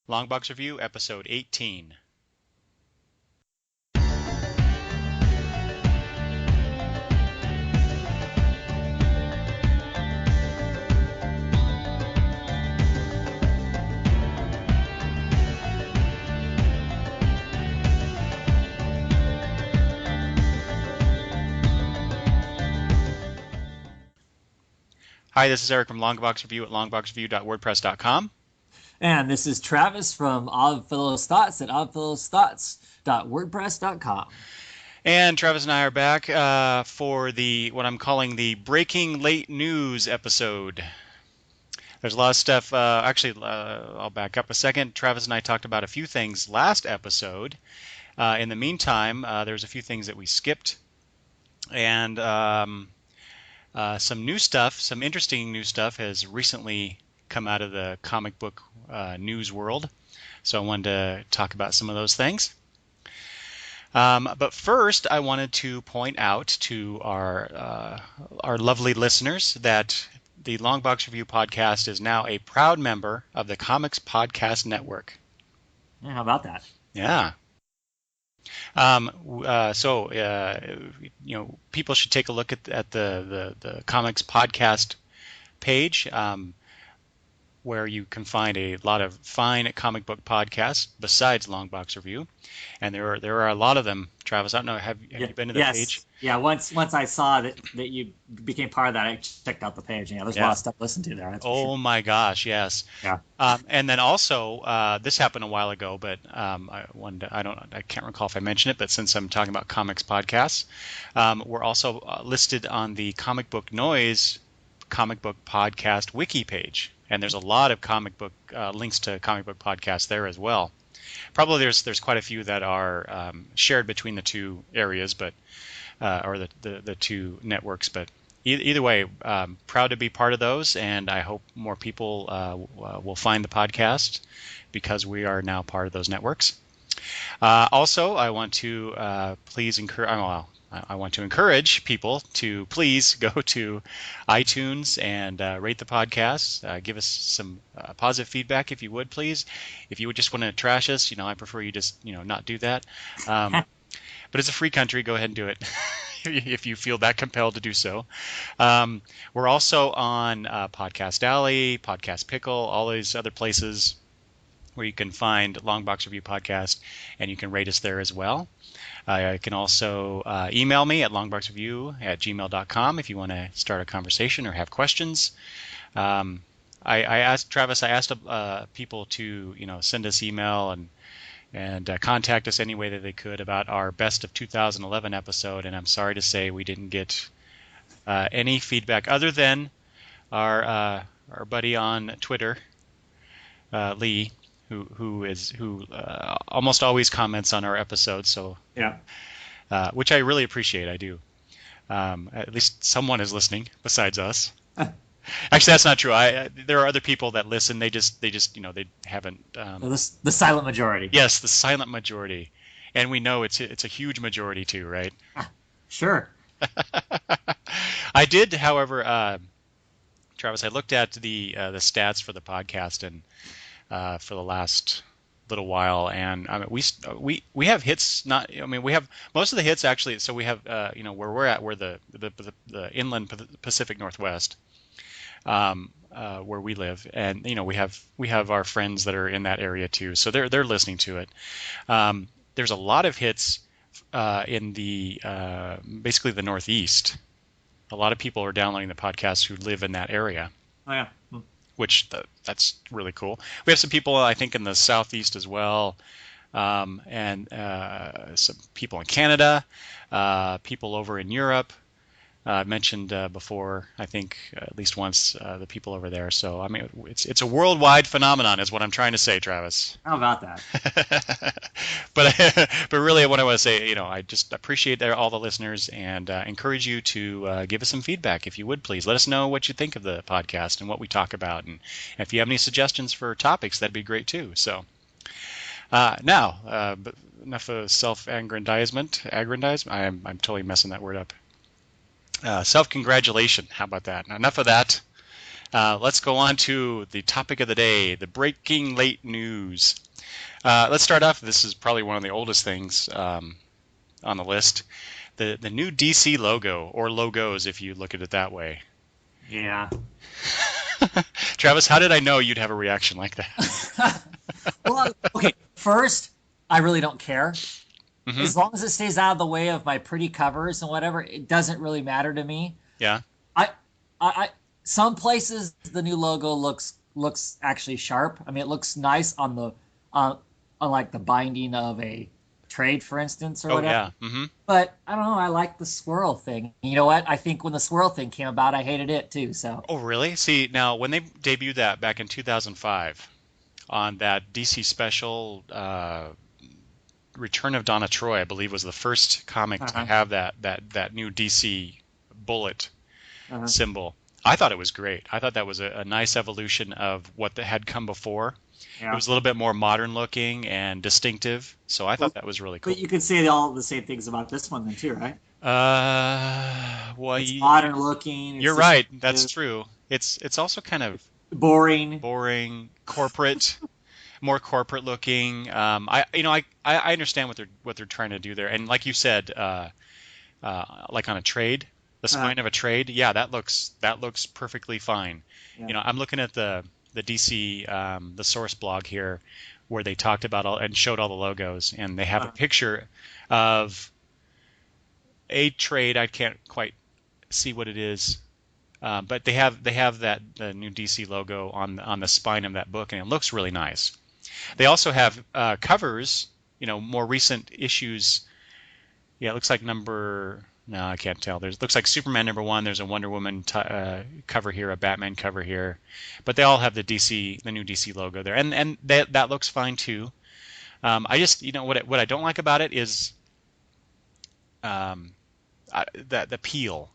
Longbox Review, Episode 18. Hi, this is Eric from Longbox Review at longboxreview.wordpress.com. And this is Travis from Oddfellows Thoughts at oddfellowsthoughts.wordpress.com. And Travis and I are back for what I'm calling the Breaking Late News episode. There's a lot of stuff. I'll back up a second. Travis and I talked about a few things last episode. In the meantime, there's a few things that we skipped. And some new stuff, some interesting new stuff has recently come out of the comic book news world. So I wanted to talk about some of those things. But first, I wanted to point out to our lovely listeners that the Longbox Review podcast is now a proud member of the Comics Podcast Network. Yeah, how about that? Yeah. People should take a look at the Comics Podcast page, where you can find a lot of fine comic book podcasts besides Longbox Review, and there are a lot of them. Travis, I don't know, have you been to the page? Yeah, once I saw that you became part of that, I checked out the page. Yeah, there's a lot of stuff to listen to there. Oh my gosh, yes. Yeah. And then also, this happened a while ago, but I can't recall if I mentioned it. But since I'm talking about comics podcasts, we're also listed on the Comic Book Noise comic book podcast wiki page, and there's a lot of comic book links to comic book podcasts there as well. Probably there's quite a few that are shared between the two areas, but or the two networks. But either way, proud to be part of those, and I hope more people will find the podcast because we are now part of those networks. Also, I want to I want to encourage people to please go to iTunes and rate the podcast. Give us some positive feedback if you would, please. If you would just want to trash us, I prefer you just not do that. But it's a free country. Go ahead and do it if you feel that compelled to do so. We're also on Podcast Alley, Podcast Pickle, all these other places where you can find Longbox Review Podcast, and you can rate us there as well. You can also email me at longboxreview@gmail.com if you want to start a conversation or have questions. I asked people to send us email and contact us any way that they could about our best of 2011 episode, and I'm sorry to say we didn't get any feedback other than our buddy on Twitter, Lee, who almost always comments on our episodes. So yeah, which I really appreciate. I do. At least someone is listening besides us. Actually, that's not true. There are other people that listen. They haven't. The silent majority. Yes, the silent majority, and we know it's a huge majority too, right? Sure. I did, however, Travis. I looked at the stats for the podcast and for the last little while, and we have hits. We have most of the hits actually. So we have where we're at, we're the inland Pacific Northwest. Where we live, and we have our friends that are in that area too, so they're listening to it. There's a lot of hits in the basically the Northeast. A lot of people are downloading the podcast who live in that area. Oh yeah. Which that's really cool. We have some people I think in the Southeast as well, and some people in Canada, people over in Europe. I mentioned before, I think at least once, the people over there. So it's a worldwide phenomenon, is what I'm trying to say, Travis. How about that? but really, what I want to say, I just appreciate all the listeners and encourage you to give us some feedback, if you would, please. Let us know what you think of the podcast and what we talk about, and if you have any suggestions for topics, that'd be great too. So now, but enough of self-aggrandizement. I'm totally messing that word up. Self-congratulation. How about that? Now, enough of that. Let's go on to the topic of the day, the breaking late news. Let's start off. This is probably one of the oldest things on the list. The new DC logo, or logos if you look at it that way. Yeah. Travis, how did I know you'd have a reaction like that? Well, okay. First, I really don't care. Mm-hmm. As long as it stays out of the way of my pretty covers and whatever, it doesn't really matter to me. Yeah. I some places the new logo looks actually sharp. I mean, it looks nice on the on like the binding of a trade, for instance, or Oh, whatever. yeah. Mm-hmm. But I don't know. I like the swirl thing. You know what? I think when the swirl thing came about, I hated it too. So Oh, really? See, now when they debuted that back in 2005 on that DC special, Return of Donna Troy, I believe, was the first comic to have that new DC bullet symbol. I thought it was great. I thought that was a nice evolution of what had come before. Yeah. It was a little bit more modern looking and distinctive, so I thought that was really cool. But you could say all the same things about this one then too, right? Well, It's modern looking. You're right. That's true. It's also kind of boring, corporate, more corporate looking. I understand what they're trying to do there, and like you said, like on a trade, the spine of a trade, yeah, that looks perfectly fine. Yeah. I'm looking at the DC the source blog here, where they talked about and showed all the logos, and they have a picture of a trade. I can't quite see what it is, but they have the new DC logo on the spine of that book, and it looks really nice. They also have covers, more recent issues. Yeah, it looks like no, I can't tell. Looks like Superman #1. There's a Wonder Woman cover here, a Batman cover here, but they all have the new DC logo there, and that looks fine too. I just, what I don't like about it is the peel.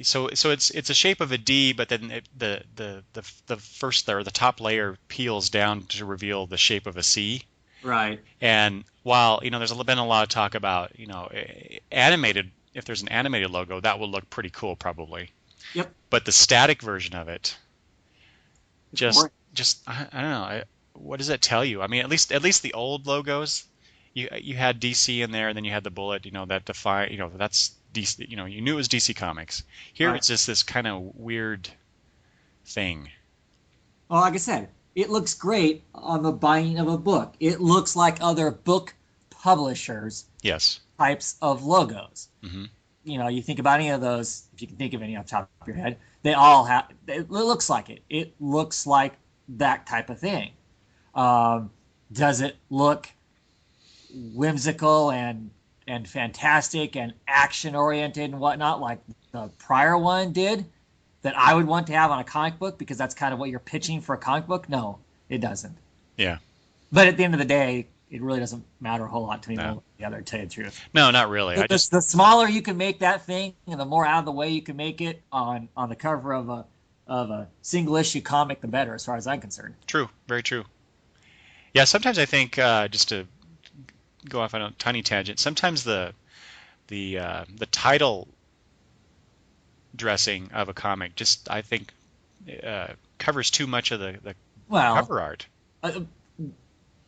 So it's a shape of a D, but then the first or the top layer peels down to reveal the shape of a C. Right. And while there's been a lot of talk about animated, if there's an animated logo, that will look pretty cool probably. Yep. But the static version of it, just I don't know. What does that tell you? I mean, at least the old logos, you had DC in there, and then you had the bullet. That define. That's DC. You knew it was DC Comics. Here it's just this kind of weird thing. Well, like I said, it looks great on the binding of a book. It looks like other book publishers' types of logos. Mm-hmm. You think about any of those, if you can think of any off the top of your head, they all have. It looks like it. It looks like that type of thing. Does it look whimsical and fantastic and action oriented and whatnot like the prior one did? That I would want to have on a comic book because that's kind of what you're pitching for a comic book? No, it doesn't. Yeah. But at the end of the day, it really doesn't matter a whole lot to me one way or the other, to tell you the truth. No, not really. The smaller you can make that thing and the more out of the way you can make it on the cover of a single issue comic, the better, as far as I'm concerned. True. Very true. Yeah, sometimes I think, just to go off on a tiny tangent, sometimes the title dressing of a comic just, I think, covers too much of the cover art.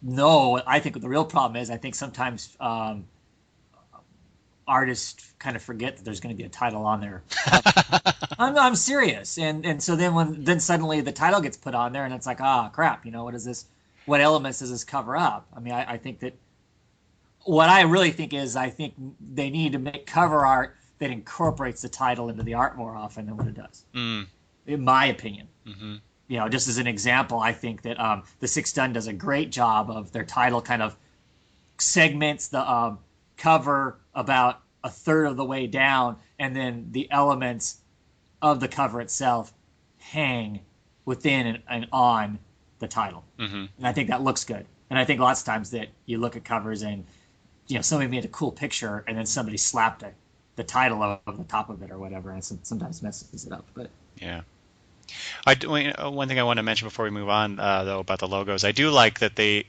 No, I think the real problem is I think sometimes artists kind of forget that there's going to be a title on there. I'm serious, and so then suddenly the title gets put on there, and it's like, crap, what is this? What elements does this cover up? I mean, I think that what I really think is I think they need to make cover art that incorporates the title into the art more often than what it does, in my opinion. Mm-hmm. Just as an example, I think that the Sixth Done does a great job of their title kind of segments the cover about a third of the way down, and then the elements of the cover itself hang within and on the title. Mm-hmm. And I think that looks good. And I think lots of times that you look at covers and somebody made a cool picture and then somebody slapped the title of the top of it or whatever, and sometimes messes it up. But yeah. One thing I want to mention before we move on, though, about the logos, I do like that they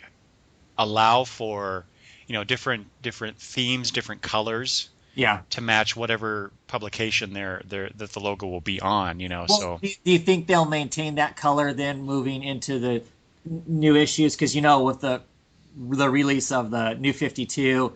allow for, different themes, different colors. Yeah. to match whatever publication that the logo will be on, Well, so do you think they'll maintain that color then moving into the new issues? Because with the release of the New 52,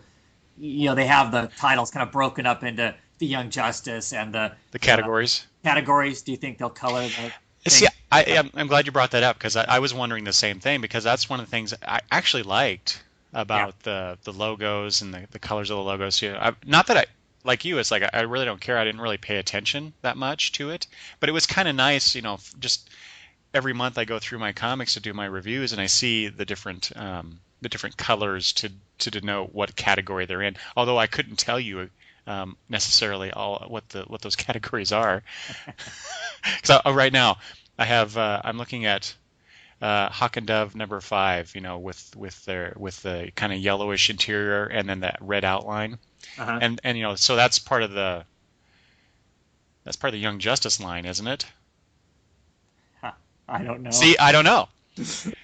they have the titles kind of broken up into the Young Justice and the categories. categories. Do you think they'll color the See, thing? I'm glad you brought that up because I was wondering the same thing because that's one of the things I actually liked Yeah. about the logos and the colors of the logos. Not that I like you, it's like I really don't care. I didn't really pay attention that much to it, but it was kind of nice, just every month I go through my comics to do my reviews and I see the different colors to denote what category they're in. Although I couldn't tell you necessarily all what those categories are. So right now I'm looking at Hawk and Dove number 5, with the kind of yellowish interior and then that red outline, Uh-huh. and so that's part of the Young Justice line, isn't it? Huh. I don't know. See, I don't know.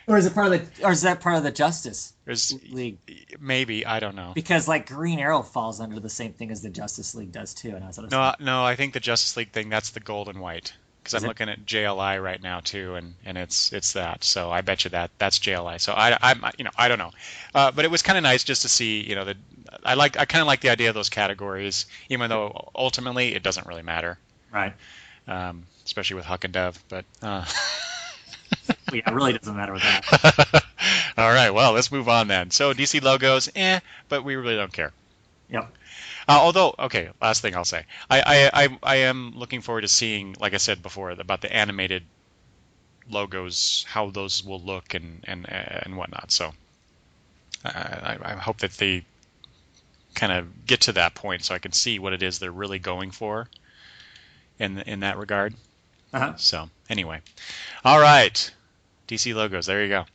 Or is that part of the Justice There's League? maybe I don't know. Because like Green Arrow falls under the same thing as the Justice League does too, and that's what I was No, thinking. no, I think the Justice League thing that's the gold and white because Is I'm it? looking at JLI right now too, and it's that. So I bet you that's JLI. So I don't know, but it was kind of nice just to see that I kind of like the idea of those categories, even though ultimately it doesn't really matter, Right. especially with Huck and Dove. But Well, yeah, it really doesn't matter with that. all right, well let's move on then. So DC logos, but we really don't care. Yep. Although, okay, last thing I'll say, I am looking forward to seeing, like I said before, about the animated logos, how those will look and whatnot. So I hope that they kind of get to that point so I can see what it is they're really going for in that regard. Uh-huh. So anyway, all right, DC logos. There you go.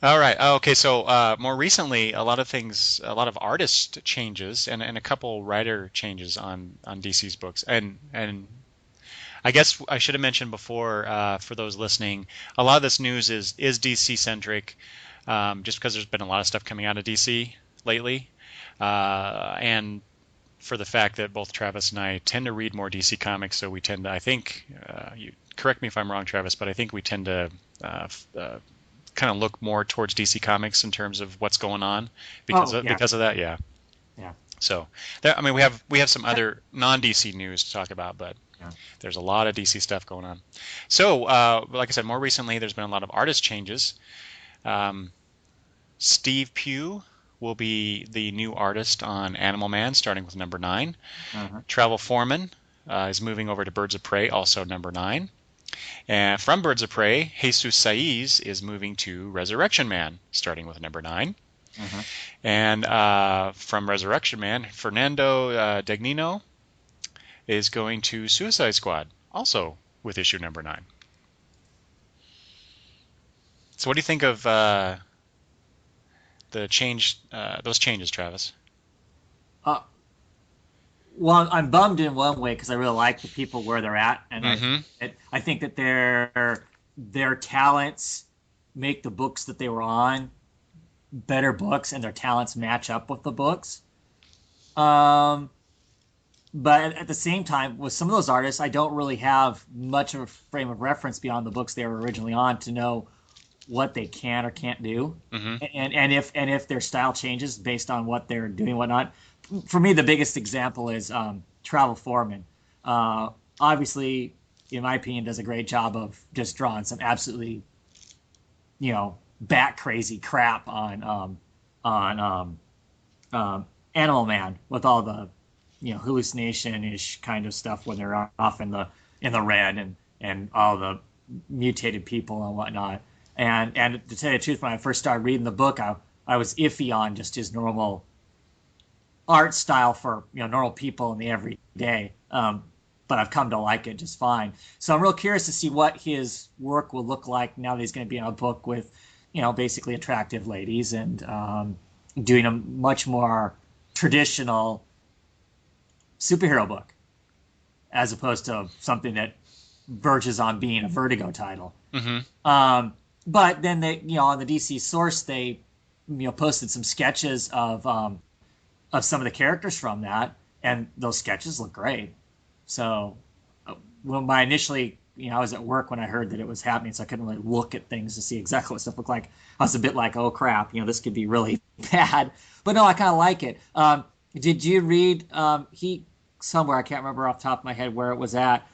All right. Okay. So more recently, a lot of artist changes and a couple writer changes on DC's books. And I guess I should have mentioned before for those listening, a lot of this news is DC centric, just because there's been a lot of stuff coming out of DC lately, and for the fact that both Travis and I tend to read more DC comics, so we tend to, I think, you correct me if I'm wrong, Travis, but I think we tend to kind of look more towards DC Comics in terms of what's going on Oh, yeah. because of that. Yeah. Yeah. So, I mean, we have some other non-DC news to talk about, but Yeah. there's a lot of DC stuff going on. So, like I said, more recently, there's been a lot of artist changes. Steve Pugh will be the new artist on Animal Man, starting with number 9. Uh-huh. Travel Foreman is moving over to Birds of Prey, also number 9. And from Birds of Prey, Jesus Saiz is moving to Resurrection Man, starting with number 9. Uh-huh. And from Resurrection Man, Fernando Dagnino is going to Suicide Squad, also with issue number 9. So what do you think of those changes, Travis? Uh, well, I'm bummed in one way because I really like the people where they're at, and Mm-hmm. I think that their talents make the books that they were on better books, and their talents match up with the books. Um, but at the same time, with some of those artists, I don't really have much of a frame of reference beyond the books they were originally on to know what they can or can't do, Mm-hmm. and if their style changes based on what they're doing, and whatnot. For me, the biggest example is Travel Foreman. Obviously, in my opinion, does a great job of just drawing some absolutely, bat crazy crap on Animal Man with all the, hallucination ish kind of stuff when they're off in the red and all the mutated people and whatnot. And to tell you the truth, when I first started reading the book, I was iffy on just his normal art style for normal people in the everyday. But I've come to like it just fine. So I'm real curious to see what his work will look like now that he's going to be in a book with, basically attractive ladies and doing a much more traditional superhero book as opposed to something that verges on being a Vertigo title. Mm-hmm. But then they, on the DC source, they, posted some sketches of some of the characters from that, and those sketches look great. So when I initially, I was at work when I heard that it was happening, so I couldn't really look at things to see exactly what stuff looked like. I was a bit like, oh crap, this could be really bad. But no, I kind of like it. Did you read he somewhere, I can't remember off the top of my head where it was at.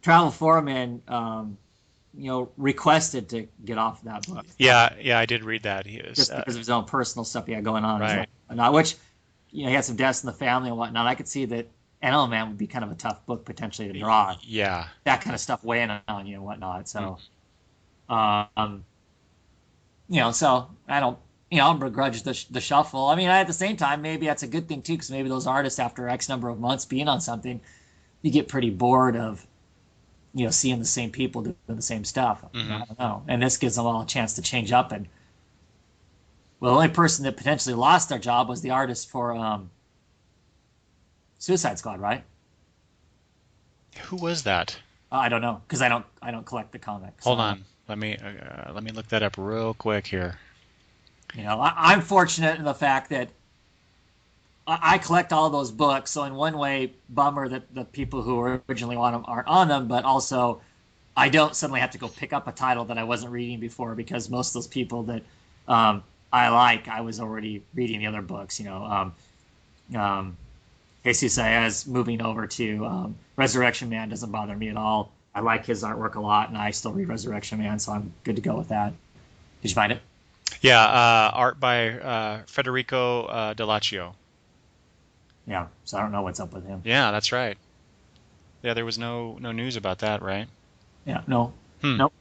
Travel Foreman, requested to get off of that book. Yeah, I did read that. He was, Just because of his own personal stuff he had going on. right. Which, he had some deaths in the family and whatnot. I could see that Animal Man would be kind of a tough book potentially to draw. Yeah. That kind of stuff weighing on you and whatnot. So, so I don't, I'll begrudge the shuffle. I mean, at the same time, maybe that's a good thing too, because maybe those artists, after X number of months being on something, you get pretty bored of, seeing the same people doing the same stuff. Mm-hmm. I don't know. And this gives them all a chance to change up. And well, the only person that potentially lost their job was the artist for Suicide Squad, right? Who was that? I don't know, because I don't collect the comics. Hold on, let me look that up real quick here. I'm fortunate in the fact that I collect all those books, so in one way, bummer that the people who originally want them aren't on them, but also I don't suddenly have to go pick up a title that I wasn't reading before, because most of those people that I was already reading the other books. Jesus Saez moving over to Resurrection Man doesn't bother me at all. I like his artwork a lot, and I still read Resurrection Man, so I'm good to go with that. Did you find it? Yeah, art by Federico Dell'Accio. Yeah, so I don't know what's up with him. Yeah, that's right. Yeah, there was no news about that, right? Yeah, no. Hmm. Nope.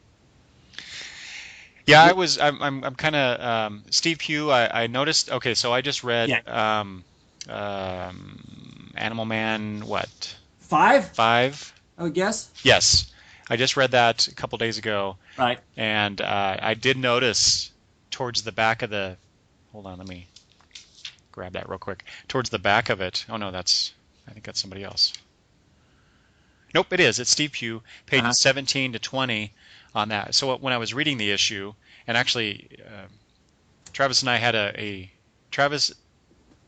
Yeah, I'm kind of Steve Pugh. I noticed. Okay, so I just read Animal Man. What? 5? 5? I would guess. Yes, I just read that a couple days ago. Right. And I did notice towards the back of the. Hold on, let me grab that real quick. Towards the back of it. Oh no, I think that's somebody else. Nope, it is. It's Steve Pugh, pages 17 to 20 on that. So when I was reading the issue, and actually, Travis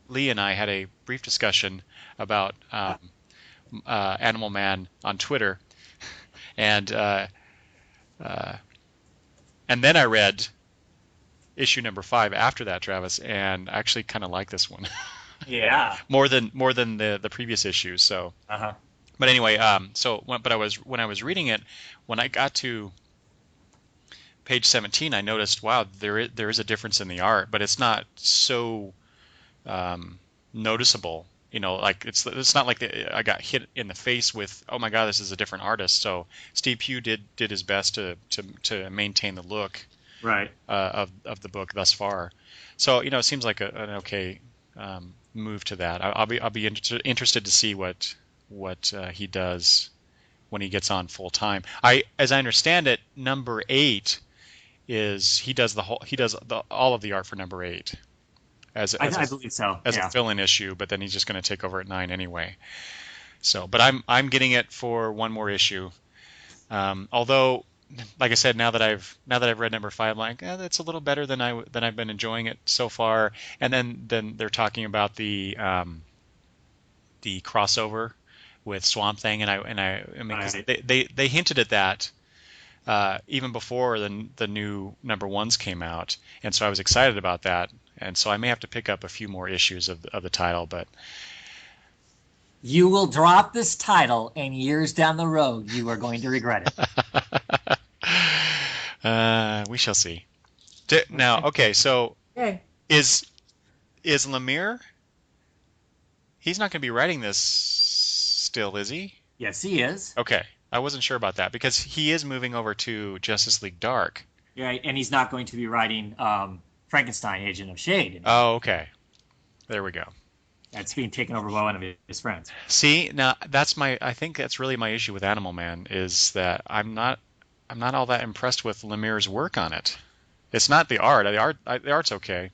Lee and I had a brief discussion about Animal Man on Twitter, and then I read issue number 5 after that, Travis, and I actually kind of like this one. Yeah. more than the previous issues. So. But anyway, when I was reading it, when I got to page 17, I noticed, wow, there is a difference in the art, but it's not so noticeable. Like it's not like I got hit in the face with, oh my God, this is a different artist. So Steve Pugh did his best to maintain the look right of the book thus far. So it seems like an okay move to that. I'll be interested to see what he does when he gets on full time. As I understand it, number 8 is he does all of the art for number 8 I believe so. As a fill-in issue, but then he's just going to take over at 9 anyway. So, but I'm getting it for one more issue. Although, like I said, now that I've read number 5, I'm like, that's a little better than I've been enjoying it so far. And then they're talking about the crossover with Swamp Thing, and I mean, cause they hinted at that even before the new number 1s came out, and so I was excited about that, and so I may have to pick up a few more issues of the title, but you will drop this title, and years down the road, you are going to regret it. We shall see. Now, okay, so is Lemire? He's not going to be writing this still, is he? Yes, he is. Okay. I wasn't sure about that because he is moving over to Justice League Dark. Yeah, and he's not going to be writing Frankenstein, Agent of S.H.I.E.L.D. anymore. Oh, okay. There we go. That's being taken over by one of his friends. See, now I think that's really my issue with Animal Man is that I'm not all that impressed with Lemire's work on it. It's not the art. The art's okay.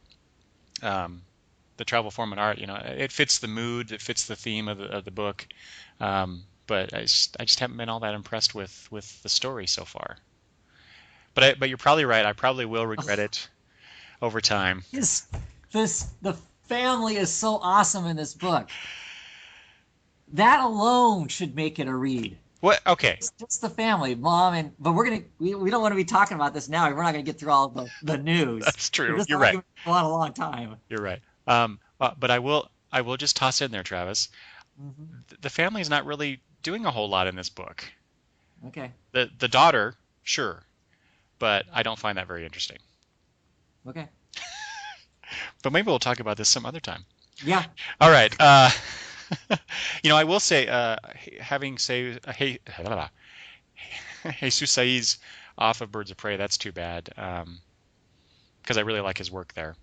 The Travel Foreman art, it fits the mood, it fits the theme of the book, but I just haven't been all that impressed with the story so far. But you're probably right. I probably will regret it over time. The family is so awesome in this book. that alone should make it a read. What? Okay, Just the family, mom, but we don't want to be talking about this now. We're not gonna get through all the news. that's true. This You're right. argument will go on a long time. You're right. But I will just toss in there, Travis. Hmm. The family is not really doing a whole lot in this book. Okay. The daughter, sure, but I don't find that very interesting. Okay. But maybe we'll talk about this some other time. Yeah. All right. I will say, having say, hey, Jesus Saiz off of Birds of Prey, that's too bad, because I really like his work there.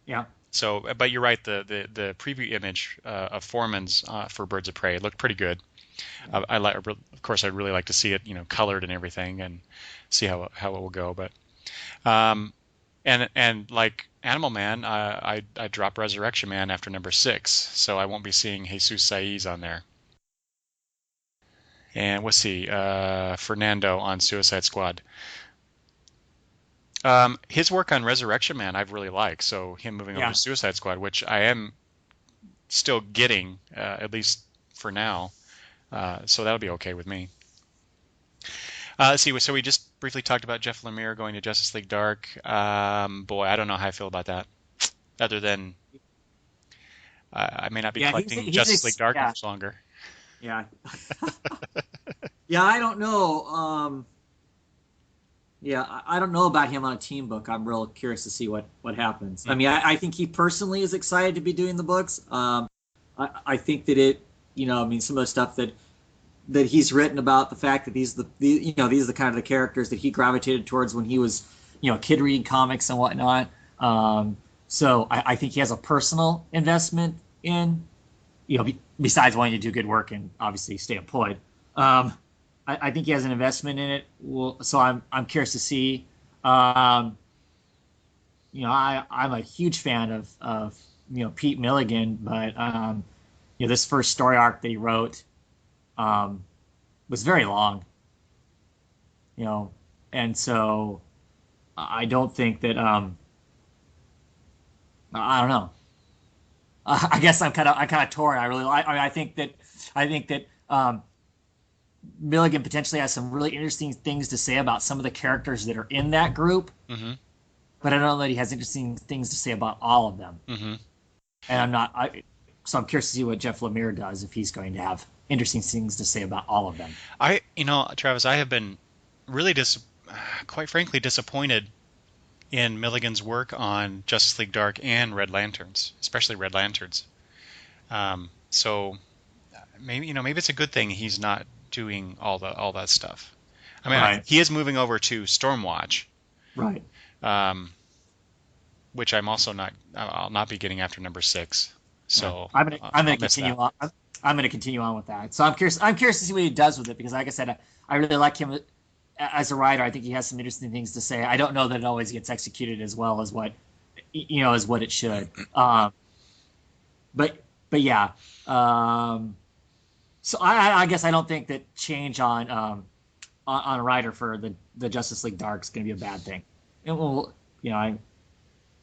Yeah. So, but you're right. The preview image of Foreman's for Birds of Prey looked pretty good. Yeah. I like, of course, I'd really like to see it, colored and everything, and see how it will go. But and like Animal Man, I dropped Resurrection Man after number 6, so I won't be seeing Jesus Saiz on there. And let's see, Fernando on Suicide Squad. His work on Resurrection Man I've really liked. So him moving over Yeah. to Suicide Squad, which I am still getting, at least for now. So that'll be okay with me. Let's see. So we just briefly talked about Jeff Lemire going to Justice League Dark. Boy, I don't know how I feel about that. Other than I may not be Yeah. collecting Justice League Dark Yeah. much longer. Yeah. Yeah. I don't know. Yeah, I don't know about him on a team book. I'm real curious to see what happens. I Mm. mean, I think he personally is excited to be doing the books. I think that I mean, some of the stuff that he's written about the fact that these are the kind of the characters that he gravitated towards when he was, a kid reading comics and whatnot. So I think he has a personal investment in, besides wanting to do good work and obviously stay employed. I think he has an investment in it. Well, so I'm curious to see. I'm a huge fan of Pete Milligan, but this first story arc that he wrote was very long, and so I don't think that I don't know. I guess I'm kind of torn. I think that Milligan potentially has some really interesting things to say about some of the characters that are in that group, Mm-hmm. but I don't know that he has interesting things to say about all of them. Mm-hmm. And so I'm curious to see what Jeff Lemire does if he's going to have interesting things to say about all of them. Travis, I have been really quite frankly disappointed in Milligan's work on Justice League Dark and Red Lanterns, especially Red Lanterns. So maybe it's a good thing he's not doing all that stuff. I mean, Right. he is moving over to Stormwatch, Right. um, which I'll not be getting after number 6. So I'm gonna I'll miss continue that. on. I'm gonna continue on with that. So I'm curious. I'm curious to see what he does with it because, like I said, I really like him as a writer. I think he has some interesting things to say. I don't know that it always gets executed as well as what it should. But yeah. So I guess I don't think that change on a writer for the Justice League Dark is going to be a bad thing. It will, I'm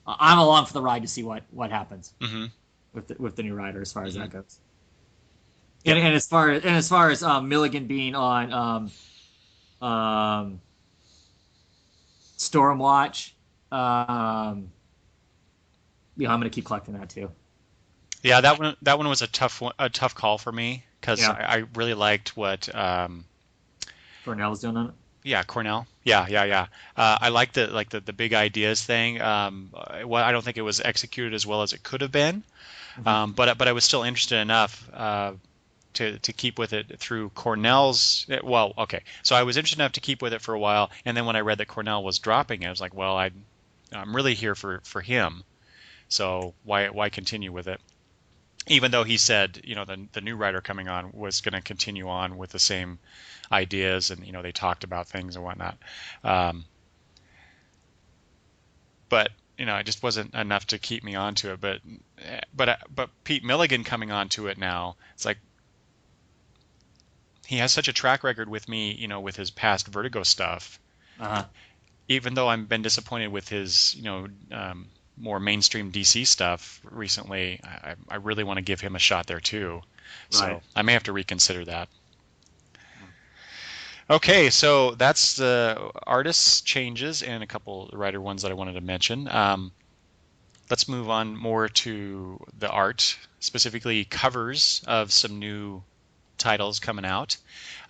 along for the ride to see what happens Mm-hmm. with the new writer as far as that goes. Yep. And as far as Milligan being on Stormwatch, I'm gonna keep collecting that too. Yeah, that one was a tough call for me because Yeah. I really liked what Cornell's doing on it. yeah, Cornell. Yeah. I like the big ideas thing. Well, I don't think it was executed as well as it could have been, Mhm. but I was still interested enough to keep with it through Cornell's. Well, okay, so I was interested enough to keep with it for a while, and then when I read that Cornell was dropping it, I was like, well, I'm really here for him, so why continue with it? Even though he said, the new writer coming on was going to continue on with the same ideas, and they talked about things and whatnot, but it just wasn't enough to keep me onto it. But Pete Milligan coming onto it now, it's like he has such a track record with me, with his past Vertigo stuff. Uh-huh. Even though I've been disappointed with his, more mainstream DC stuff recently, I really want to give him a shot there too. So I may have to reconsider that. Okay, so that's the artists' changes and a couple writer ones that I wanted to mention. Let's move on more to the art, specifically covers of some new titles coming out.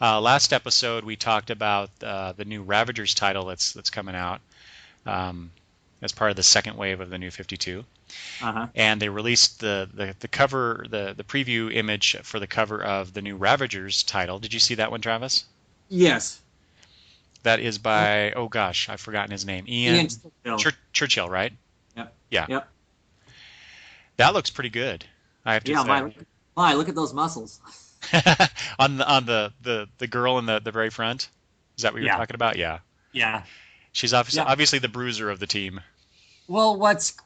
Last episode we talked about the new Ravagers title that's coming out as part of the second wave of the New 52. And they released the cover, the preview image for the cover of the new Ravagers title. Did you see that one, Travis? Yes. That is by, oh gosh, I've forgotten his name. Ian Churchill, right? Yep. Yeah. Yep. That looks pretty good, I have to say. My, look at those muscles. on the girl in the very front? Is that what you're talking about? Yeah. Yeah. She's obviously the bruiser of the team. Well, what's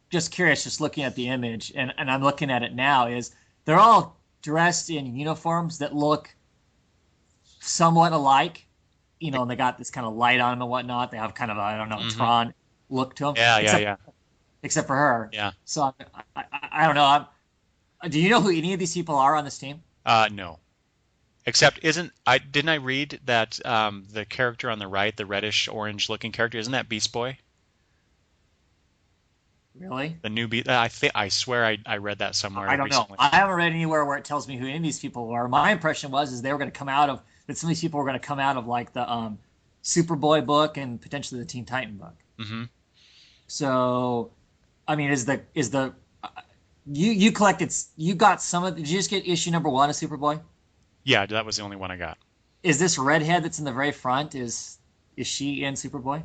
just curious, just looking at the image, and I'm looking at it now, is they're all dressed in uniforms that look somewhat alike. You know, and they got this kind of light on them and whatnot. They have kind of a, I don't know, Tron look to them. Yeah. Except for her. Yeah. So I don't know. Do you know who any of these people are on this team? No. Except didn't I read that the character on the right, the reddish orange looking character, isn't that Beast Boy? Really? The new Beast. I swear I read that somewhere. I don't know. I haven't read anywhere where it tells me who any of these people were. My impression was they were going to come out of that. Some of these people were going to come out of like the Superboy book and potentially the Teen Titan book. Mm-hmm. So, I mean, you collected? You got some of? Did you just get issue number 1 of Superboy? Yeah, that was the only one I got. Is this redhead that's in the very front? Is she in Superboy?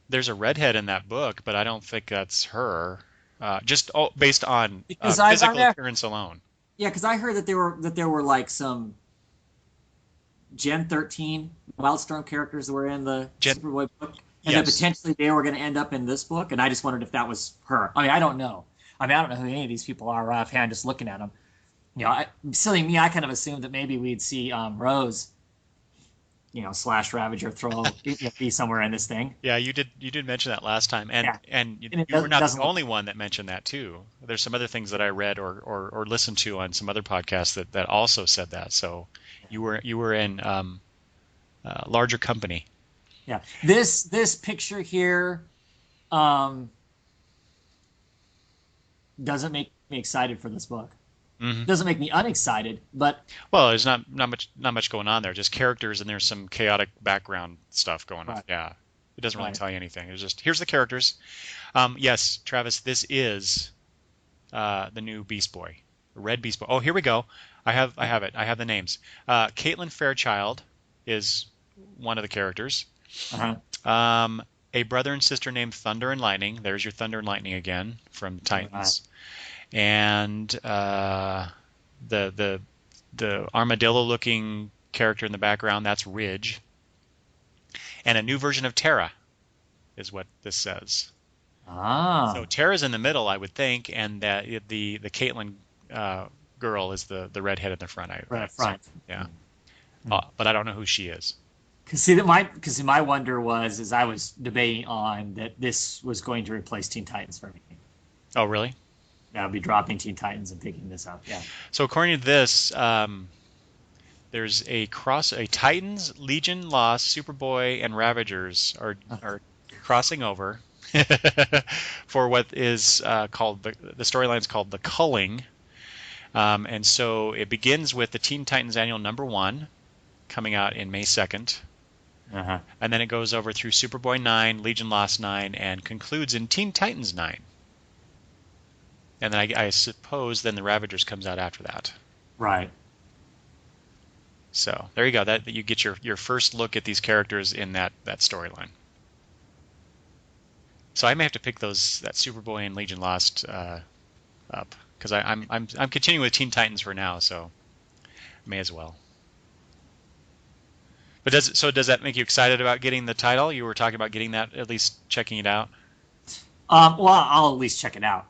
There's a redhead in that book, but I don't think that's her. Just based on physical appearance alone. Yeah, because I heard that there were like some Gen 13 Wildstorm characters that were in the Superboy book, and that potentially they were going to end up in this book. And I just wondered if that was her. I mean, I don't know. I don't know who any of these people are offhand. Just looking at them, you know, silly me, I kind of assumed that maybe we'd see Rose, you know, / Ravager be somewhere in this thing. Yeah, you did mention that last time, and you were not the only one that mentioned that too. There's some other things that I read or listened to on some other podcasts that also said that. So you were in larger company. Yeah, this picture here doesn't make me excited for this book. Mm-hmm. Doesn't make me unexcited, but there's not much going on there. Just characters, and there's some chaotic background stuff going on. Yeah, it doesn't really tell you anything. It's just here's the characters. Yes, Travis, this is the new Beast Boy, Red Beast Boy. Oh, here we go. I have it. I have the names. Caitlin Fairchild is one of the characters. Uh-huh. A brother and sister named Thunder and Lightning. There's your Thunder and Lightning again from Titans. And the armadillo-looking character in the background, that's Ridge. And a new version of Terra is what this says. So Terra's in the middle, I would think, and the Caitlin girl is the redhead in the front. Front. Yeah. But I don't know who she is. Because my wonder was, as I was debating on that this was going to replace Teen Titans for me. Oh, really? I'll be dropping Teen Titans and picking this up. Yeah. So according to this, there's a Titans, Legion, Lost, Superboy, and Ravagers are crossing over for what is called the storyline's called The Culling, and so it begins with the Teen Titans Annual #1 coming out in May 2nd. Uh-huh. And then it goes over through Superboy 9, Legion Lost 9, and concludes in Teen Titans 9. And then I suppose then the Ravagers comes out after that. Right. So there you go. That you get your first look at these characters in that storyline. So I may have to pick that Superboy and Legion Lost up because I'm continuing with Teen Titans for now, so I may as well. But does that make you excited about getting the title? You were talking about getting that, at least checking it out. Well, I'll at least check it out.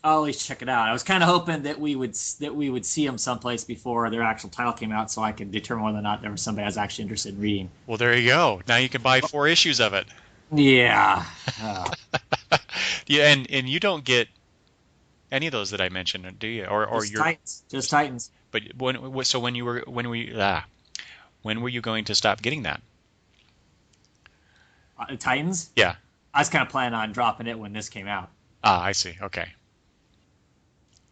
I was kind of hoping that we would see them someplace before their actual title came out, so I could determine whether or not there was somebody I was actually interested in reading. Well, there you go. Now you can buy 4 issues of it. Yeah. Yeah, and you don't get any of those that I mentioned, do you? Or Just you're Titans. Just Titans. but when were you going to stop getting that? Titans. Yeah. I was kind of planning on dropping it when this came out. Ah, I see. Okay.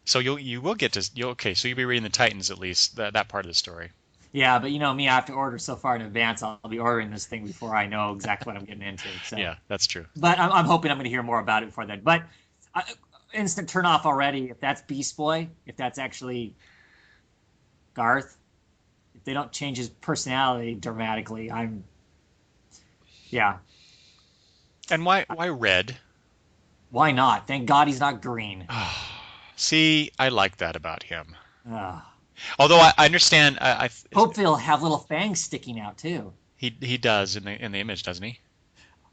So you will get to okay. So you'll be reading the Titans at least that part of the story. Yeah, but you know me, I have to order so far in advance. I'll be ordering this thing before I know exactly what I'm getting into. So, Yeah, that's true. but I'm hoping I'm going to hear more about it before then. But instant turn off already. If that's Beast Boy, if that's actually Garth, if they don't change his personality dramatically, yeah. And why red? Why not? Thank God he's not green. See, I like that about him. Uh, Although I understand, Hopefully he'll have little fangs sticking out too. he does in the image, doesn't he?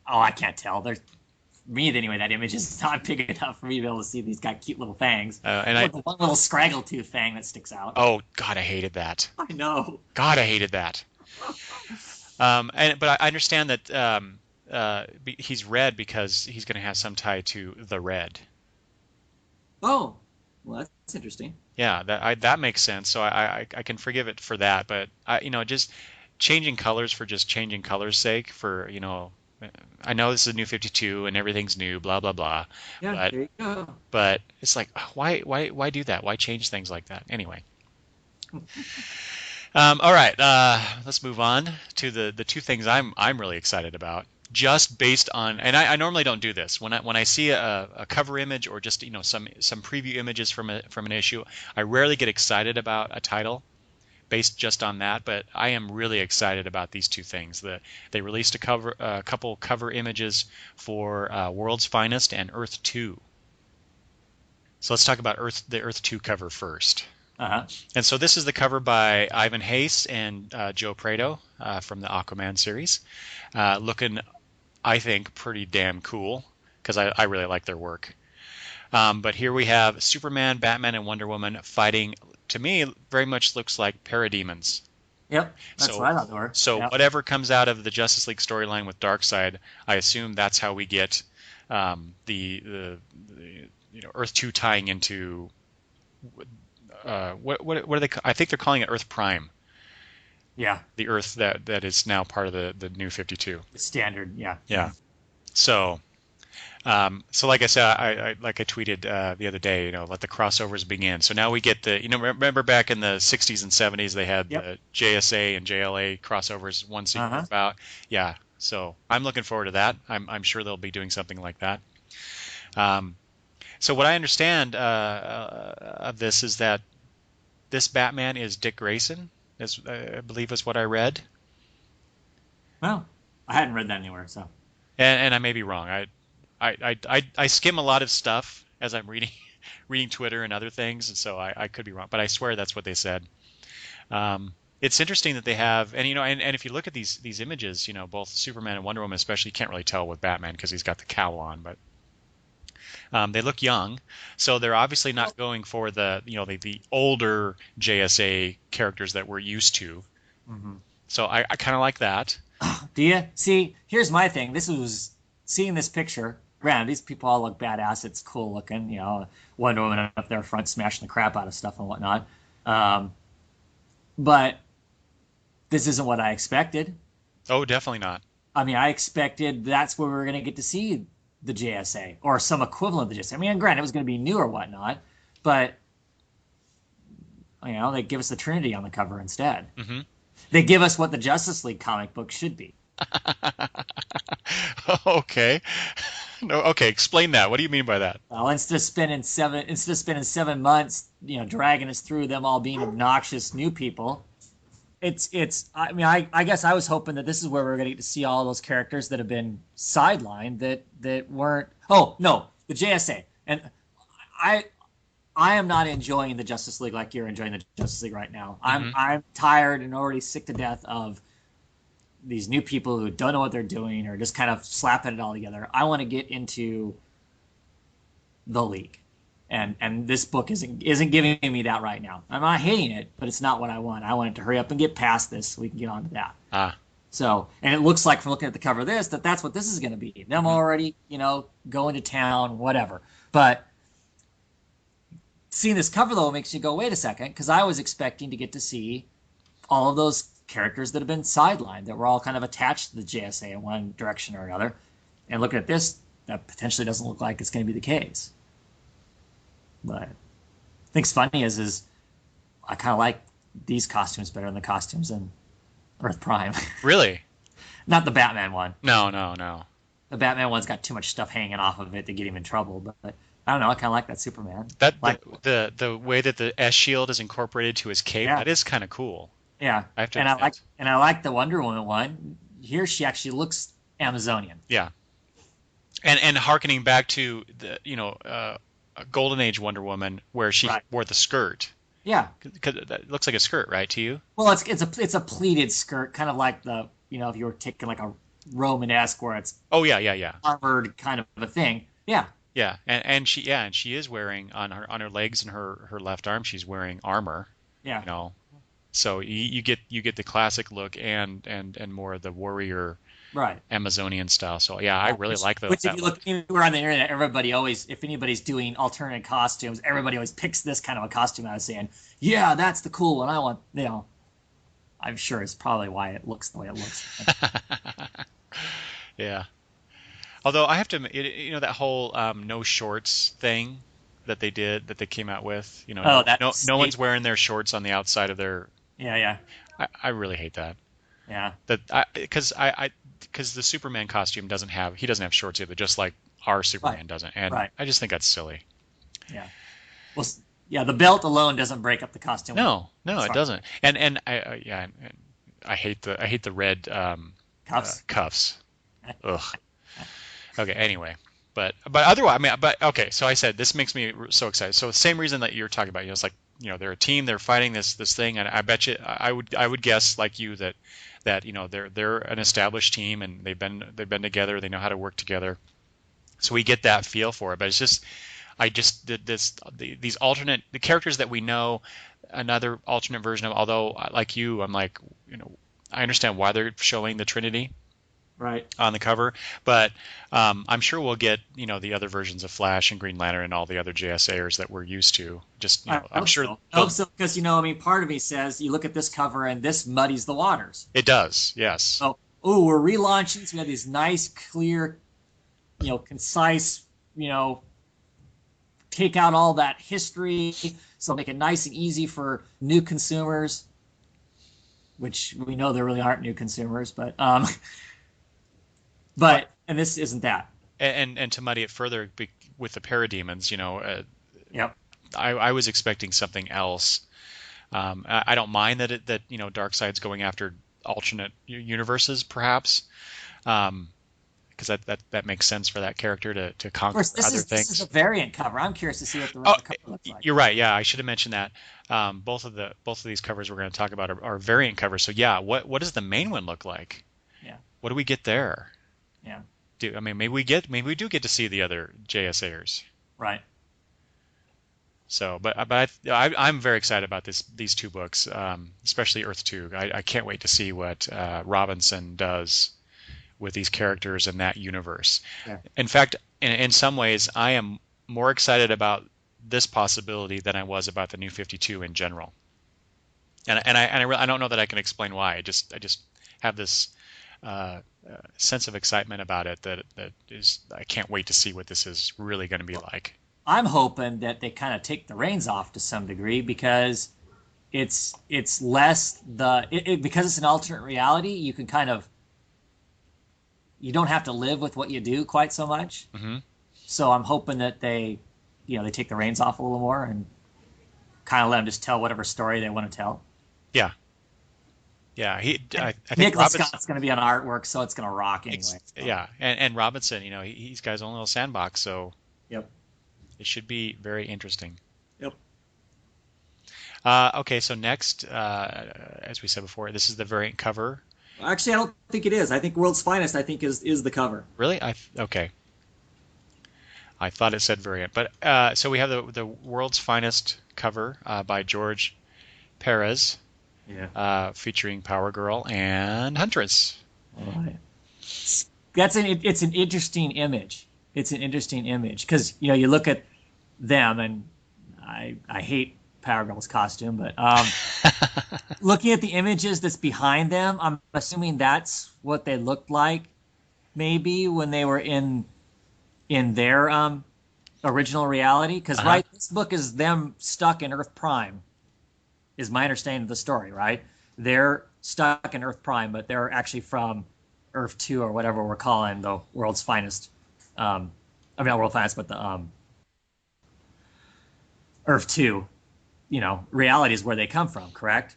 Oh, I can't tell. There's me anyway. That image is not big enough for me to be able to see these got cute little fangs. One little scraggle tooth fang that sticks out. Oh God, I hated that. I know. God, I hated that. But I understand that he's red because he's going to have some tie to the red. Oh, well, that's interesting. Yeah, that makes sense. So I can forgive it for that, but just changing colors for just changing colors' sake. I know this is a new 52 and everything's new, blah blah blah. Yeah, but, there you go. But it's like, why do that? Why change things like that? Anyway. All right, let's move on to the two things I'm really excited about. Just based on, and I normally don't do this when I see a cover image or just some preview images from an issue, I rarely get excited about a title based just on that. But I am really excited about these two things. They released a couple cover images for World's Finest and Earth 2. So let's talk about the Earth 2 cover first. Uh-huh. And so this is the cover by Ivan Hayes and Joe Prado from the Aquaman series, looking, I think, pretty damn cool because I really like their work. But here we have Superman, Batman, and Wonder Woman fighting. To me, very much looks like parademons. Yep, that's what I thought they were. So yep. Whatever comes out of the Justice League storyline with Darkseid, I assume that's how we get the Earth 2 tying into what are they? I think they're calling it Earth Prime. Yeah. The Earth that is now part of the new 52. The standard, yeah. Yeah. So like I said, I tweeted the other day, let the crossovers begin. So now we get remember back in the 60s and 70s they had the JSA and JLA crossovers one sequence about. Yeah. So I'm looking forward to that. I'm sure they'll be doing something like that. So what I understand of this is that this Batman is Dick Grayson, I believe is what I read. Well, I hadn't read that anywhere, so. And I may be wrong. I skim a lot of stuff as I'm reading Twitter and other things, and so I could be wrong, but I swear that's what they said. It's interesting that they have, and if you look at these images, both Superman and Wonder Woman especially, you can't really tell with Batman because he's got the cowl on, but they look young, so they're obviously not going for the older JSA characters that we're used to. Mm-hmm. So I kind of like that. Do you? See, here's my thing. This was seeing this picture. Granted, these people all look badass. It's cool looking. Wonder Woman up there front smashing the crap out of stuff and whatnot. But this isn't what I expected. Oh, definitely not. I mean, I expected that's where we were going to get to see the JSA or some equivalent of the JSA. I mean, granted, it was going to be new or whatnot, but they give us the Trinity on the cover instead. Mm-hmm. They give us what the Justice League comic book should be. Okay. No. Okay. Explain that. What do you mean by that? Well, instead of spending 7 months, dragging us through them all being obnoxious new people, it's. I mean, I guess I was hoping that this is where we're going to get to see all those characters that have been sidelined that weren't. Oh no, the JSA, and I am not enjoying the Justice League like you're enjoying the Justice League right now. Mm-hmm. I'm tired and already sick to death of these new people who don't know what they're doing or just kind of slapping it all together. I want to get into the League, and this book isn't giving me that right now. I'm not hating it, but it's not what I want. I want it to hurry up and get past this so we can get on to that. So, and it looks like from looking at the cover of this that's what this is going to be. Them already, going to town, whatever. But seeing this cover though makes you go, wait a second, because I was expecting to get to see all of those characters that have been sidelined, that were all kind of attached to the JSA in one direction or another. And looking at this, that potentially doesn't look like it's going to be the case. But I think it's funny is I kind of like these costumes better than the costumes in Earth Prime. Really? Not the Batman one. No, no, no. The Batman one's got too much stuff hanging off of it to get him in trouble. But I don't know. I kind of like that Superman. That like the way that the S shield is incorporated to his cape, Yeah. That is kind of cool. Yeah, I have to and I admit. like the Wonder Woman one. Here she actually looks Amazonian. Yeah. And harkening back to the Golden Age Wonder Woman where she Right. wore the skirt. Yeah. Because that looks like a skirt, right, to you? Well, it's a pleated skirt, kind of like the if you were taking like a Romanesque where it's Oh yeah. armored kind of a thing. Yeah. Yeah. And she is wearing on her legs and her left arm she's wearing armor, Yeah. you know. So you get the classic look and more of the warrior Right. Amazonian style. So yeah, I really like those. Which if you look anywhere on the internet, everybody always, if anybody's doing alternate costumes, everybody always picks this kind of a costume out of saying, yeah, that's the cool one. I want, I'm sure it's probably why it looks the way it looks. Yeah. Although I have to, that whole no shorts thing that they came out with. Oh, that no one's wearing their shorts on the outside of their. Yeah. I really hate that. Yeah. Because the Superman costume doesn't have shorts either, just like our Superman doesn't, and I just think that's silly. Yeah. Well, yeah, the belt alone doesn't break up the costume. No, it doesn't. And I hate the red cuffs. Ugh. Okay. Anyway, but otherwise, okay. So I said this makes me so excited. So the same reason that you're talking about, it's like they're a team, they're fighting this thing, and I bet you I would guess like you that they're an established team and they've been together, they know how to work together. So we get that feel for it, but it's just I just did these alternate the characters that we know, another alternate version of. Although like you, I'm like I understand why they're showing the Trinity right on the cover, but I'm sure we'll get the other versions of Flash and Green Lantern and all the other JSAers that we're used to. Just I'm sure. I hope so, because part of me says you look at this cover and this muddies the waters. It does, yes. Oh, we're relaunching, so we have these nice, clear, concise, take out all that history, so make it nice and easy for new consumers, which we know there really aren't new consumers, but and this isn't that. And to muddy it further with the parademons, Yep. I was expecting something else. I don't mind that Darkseid's going after alternate universes, perhaps, because that makes sense for that character to conquer other things. This is a variant cover. I'm curious to see what the rest of the cover looks like. You're right. Yeah, I should have mentioned that. Both of these covers we're going to talk about are variant covers. So yeah, what does the main one look like? Yeah. What do we get there? Yeah. Maybe we do get to see the other JSAers. Right. So, but I'm very excited about these two books, especially Earth 2. I can't wait to see what Robinson does with these characters in that universe. Yeah. In fact, in some ways, I am more excited about this possibility than I was about the New 52 in general. And I don't know that I can explain why. I just have this sense of excitement about it that is I can't wait to see what this is really going to be like. I'm hoping that they kind of take the reins off to some degree, because it's less because it's an alternate reality. You can you don't have to live with what you do quite so much. Mm-hmm. So I'm hoping that they take the reins off a little more and kind of let them just tell whatever story they want to tell. Yeah. Yeah, I think Nicholas Scott's going to be on artwork, so it's going to rock anyway. So. Yeah, and Robinson, he's got his own little sandbox, so yep, it should be very interesting. Yep. Okay, so next, as we said before, this is the variant cover. Actually, I don't think it is. I think World's Finest, is the cover. Really? Okay. I thought it said variant, but so we have the World's Finest cover by George Perez. Yeah. Featuring Power Girl and Huntress. Right. It's an interesting image. It's an interesting image because you look at them and I hate Power Girl's costume, but looking at the images that's behind them, I'm assuming that's what they looked like maybe when they were in their original reality. Because Uh-huh. right, this book is them stuck in Earth Prime, is my understanding of the story. Right, they're stuck in Earth Prime, but they're actually from Earth 2 or whatever we're calling the world's finest. I mean, not world finest, but the Earth 2. Reality is where they come from. Correct?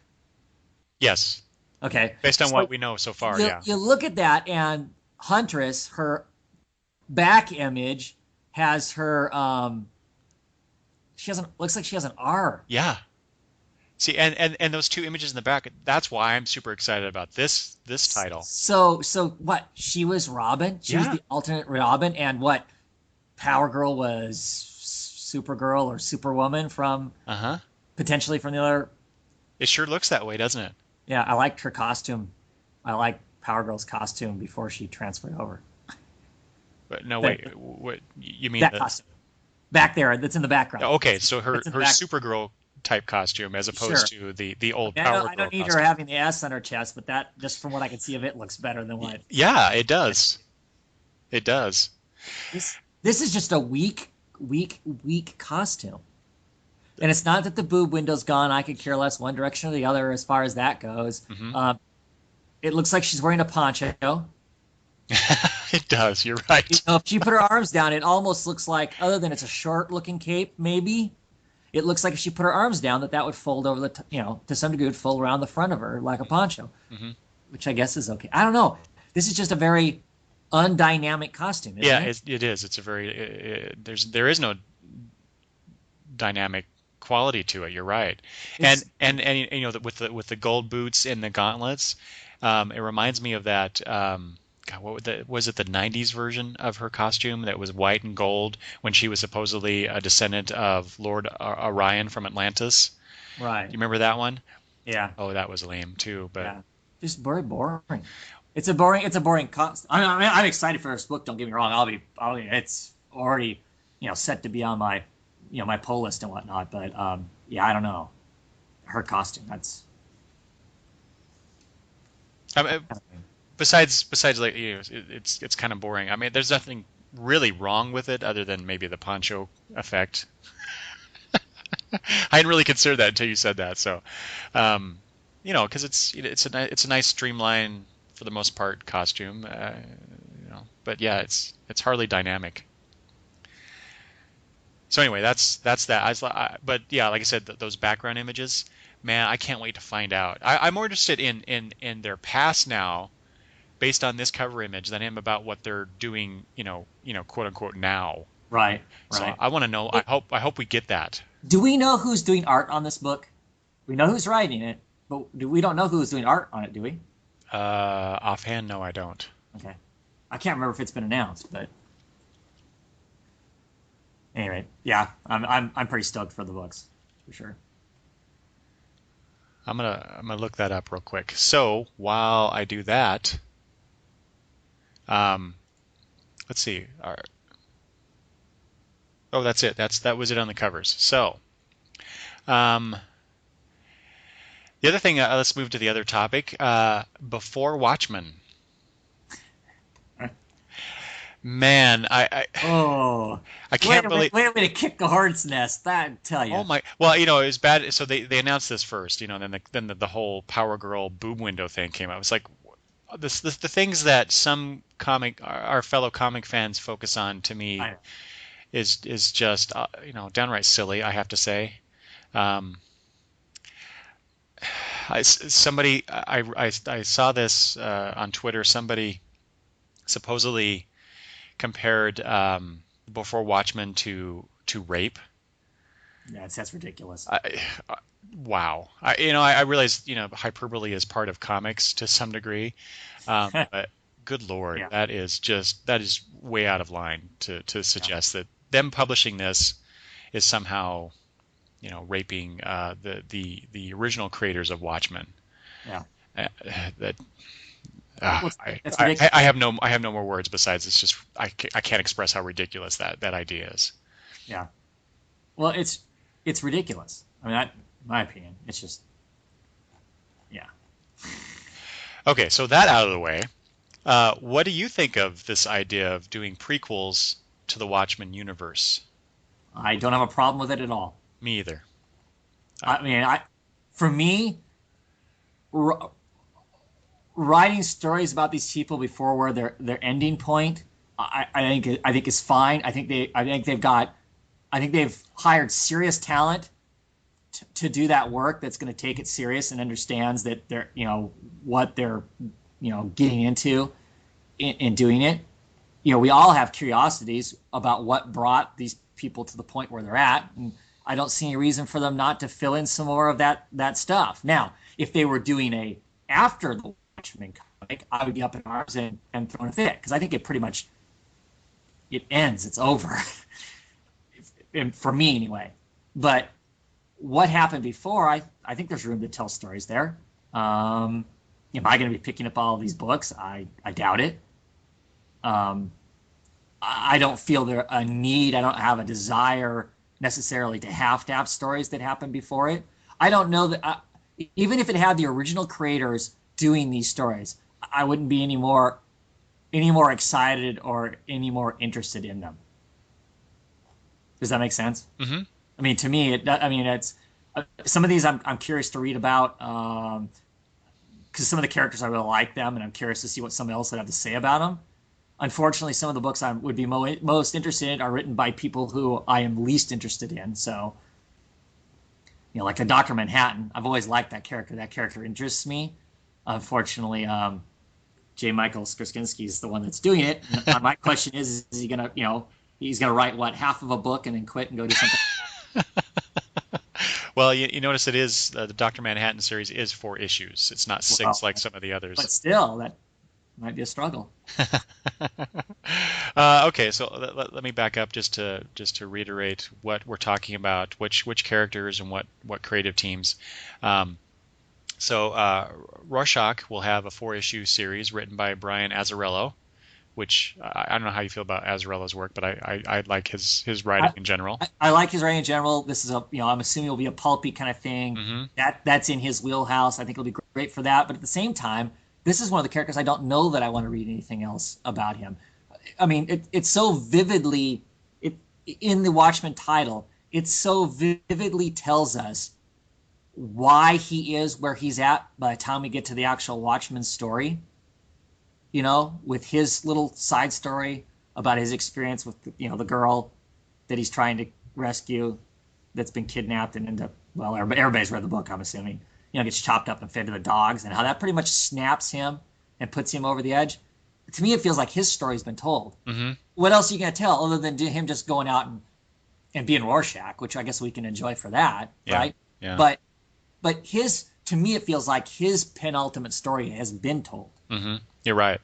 Yes. Okay. Based on So what we know so far, you yeah. you look at that, and Huntress, her back image has her she has an looks like she has an R. Yeah. See, and those two images in the back, that's why I'm super excited about this title. So what? She was Robin. She was Yeah. the alternate Robin, and what? Power Girl was Supergirl or Superwoman from Uh-huh. potentially from the other. It sure looks that way, doesn't it? Yeah, I liked her costume. I liked Power Girl's costume before she transferred over. But no, That, wait. What you mean that the costume back there, that's in the background. Okay, so her That's in the her back. Supergirl type costume as Sure. opposed to the old I don't, Power I Girl don't need her costume. having the S on her chest, but that just from what I can see of it looks better than what. Yeah, it does. It does. This is just a weak costume. And it's not that the boob window's gone. I could care less one direction or the other as far as that goes. Hmm. It looks like she's wearing a poncho. It does. You're right. If she put her arms down, it almost looks like, other than it's a short-looking cape, maybe it looks like if she put her arms down, that would fold over to some degree, would fold around the front of her like a poncho, Hmm. which I guess is okay. I don't know. This is just a very undynamic costume, isn't Yeah, it? it is. It's a very there is no dynamic quality to it. You're right. And It's with the gold boots and the gauntlets, it reminds me of that. God, was it the '90s version of her costume that was white and gold when she was supposedly a descendant of Lord Orion from Atlantis? Do right. you remember that one? Yeah. Oh, that was lame too. But Yeah. Just very boring. It's a boring costume. I'm excited for this book. Don't get me wrong. It's already, set to be on my, my pull list and whatnot. But yeah, I don't know. Her costume. That's. I mean, besides like it's kind of boring. I mean, there's nothing really wrong with it other than maybe the poncho effect. I hadn't really considered that until you said that. So, um, because it's a nice streamline for the most part costume. But yeah, it's hardly dynamic. So anyway, that's that. But yeah, like I said, those background images, man, I can't wait to find out. I'm more interested in their past now, based on this cover image, than I am about what they're doing, quote unquote now. Right. So Right. I want to know. I hope we get that. Do we know who's doing art on this book? We know who's writing it, but we don't know who's doing art on it, do we? Offhand, no, I don't. Okay. I can't remember if it's been announced, but anyway, yeah, I'm pretty stoked for the books, for sure. I'm gonna look that up real quick. So while I do that, um, let's see. Oh, that's it. That was it on the covers. So, um, the other thing. Let's move to the other topic. Before Watchmen, man, Oh, I can't believe. way to kick the hornet's nest. That I tell Oh you. my! Well, it was bad. So they announced this first, and then the whole Power Girl boob window thing came out. It was like the things that some our fellow comic fans focus on to me I, is just downright silly. I have to say. Um, I saw this on Twitter. Somebody supposedly compared Before Watchmen to rape. yeah, that's ridiculous. I, wow. I realize hyperbole is part of comics to some degree, but good lord, Yeah, that is way out of line to yeah, suggest that them publishing this is somehow raping the original creators of Watchmen. yeah. Uh, that Well, I, it's I ridiculous. I have no more words besides it's just I can't express how ridiculous that idea is. Yeah. Well, it's it's ridiculous. I mean, in my opinion, it's just, yeah. Okay, so that out of the way, what do you think of this idea of doing prequels to the Watchmen universe? I don't have a problem with it at all. Me either. I, I mean, for me, r- writing stories about these people before where their ending point, I think is fine. I think they've hired serious talent to do that work that's going to take it serious and understands that they're what they're getting into in doing it. We all have curiosities about what brought these people to the point where they're at, and I don't see any reason for them not to fill in some more of that stuff. Now, if they were doing a after the Watchmen comic, I would be up in arms and throwing a fit because I think it pretty much it ends. It's over, for me anyway. But what happened before, I think there's room to tell stories there. Am I going to be picking up all of these books? I doubt it. Um, I don't feel there a need. I don't have a desire necessarily to have stories that happened before it. I don't know that even if it had the original creators doing these stories, I wouldn't be any more excited or any more interested in them. Does that make sense? hmm I mean, to me, it's some of these I'm curious to read about because some of the characters I really like them, and I'm curious to see what someone else would have to say about them. Unfortunately, some of the books I would be most interested in are written by people who I am least interested in. So, like a Dr. Manhattan, I've always liked that character. That character interests me. Unfortunately, J. Michael Straczynski is the one that's doing it. And my question is he gonna, he's gonna write what half of a book and then quit and go do something? Well, you notice it is the Dr. Manhattan series is 4 issues. It's not six Well, like some of the but others. still, that might be a struggle. Okay, so let me back up just to reiterate what we're talking about, which characters and what creative teams. Um, so Rorschach will have a 4 issue series written by Brian Azzarello, which I don't know how you feel about Azzarello's work, but I like his writing I, in general. I like his writing in general. This is I'm assuming it'll be a pulpy kind of thing. hmm That's in his wheelhouse. I think it'll be great for that. But at the same time, this is one of the characters I don't know that I want to read anything else about him. I mean, it's so vividly it in the Watchmen title. It so vividly tells us why he is where he's at by the time we get to the actual Watchmen story. With his little side story about his experience with the girl that he's trying to rescue that's been kidnapped and end up, well, everybody's read the book, I'm assuming, gets chopped up and fed to the dogs, and how that pretty much snaps him and puts him over the edge. To me, it feels like his story's been told. hmm What else are you going to tell other than him just going out and being Rorschach, which I guess we can enjoy for that, Yeah, right? yeah. But to me, it feels like his penultimate story has been told. You're right.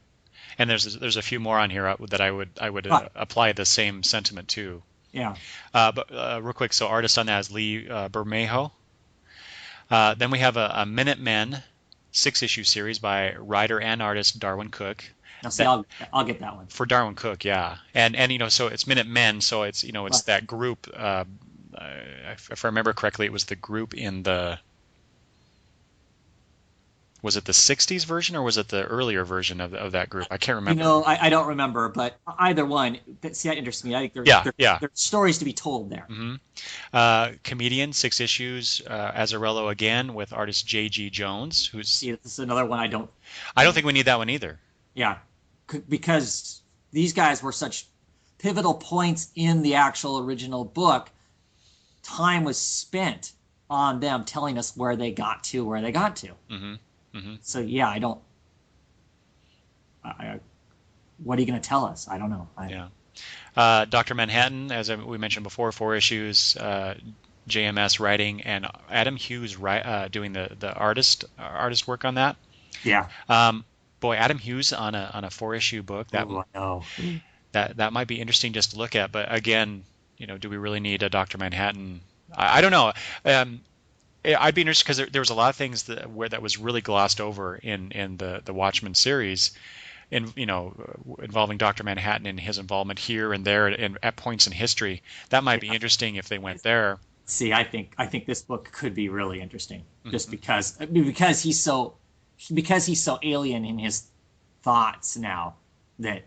And there's a few more on here that I would Right. apply the same sentiment to. Yeah. But real quick, so artist on that is Lee Bermejo. Then we have a Minutemen 6 issue series by writer and artist Darwin Cook. Now, see, That I'll get that one. for Darwin Cook, yeah, and so it's Minutemen, so it's Right. that group. If I remember correctly, it was the group in the was it the '60s version or was it the earlier version of that group? I can't remember. I don't remember, but either one. See, that interests me. I think Yeah, yeah. there's stories to be told there. hmm Comedian 6 issues, Azzarello again with artist J.G. Jones, who's See, this is another one I don't. I don't think we need that one either. Yeah, because these guys were such pivotal points in the actual original book. Time was spent on them telling us where they got to, where they got to. hmm hmm So yeah, I don't. I, what are you going to tell us? I don't know. Yeah. Dr. Manhattan, as we mentioned before, 4 issues, JMS writing, and Adam Hughes doing the artist work on that. Yeah. Boy, Adam Hughes on a 4 issue book Ooh, I know. that might be interesting just to look at. But again, do we really need a Dr. Manhattan? I don't know. I'd be interested because there was a lot of things that was really glossed over in the Watchmen series, involving Dr. Manhattan and his involvement here and there and at points in history. That might be interesting if they went there. See, I think this book could be really interesting, just Hmm. because he's so alien in his thoughts now that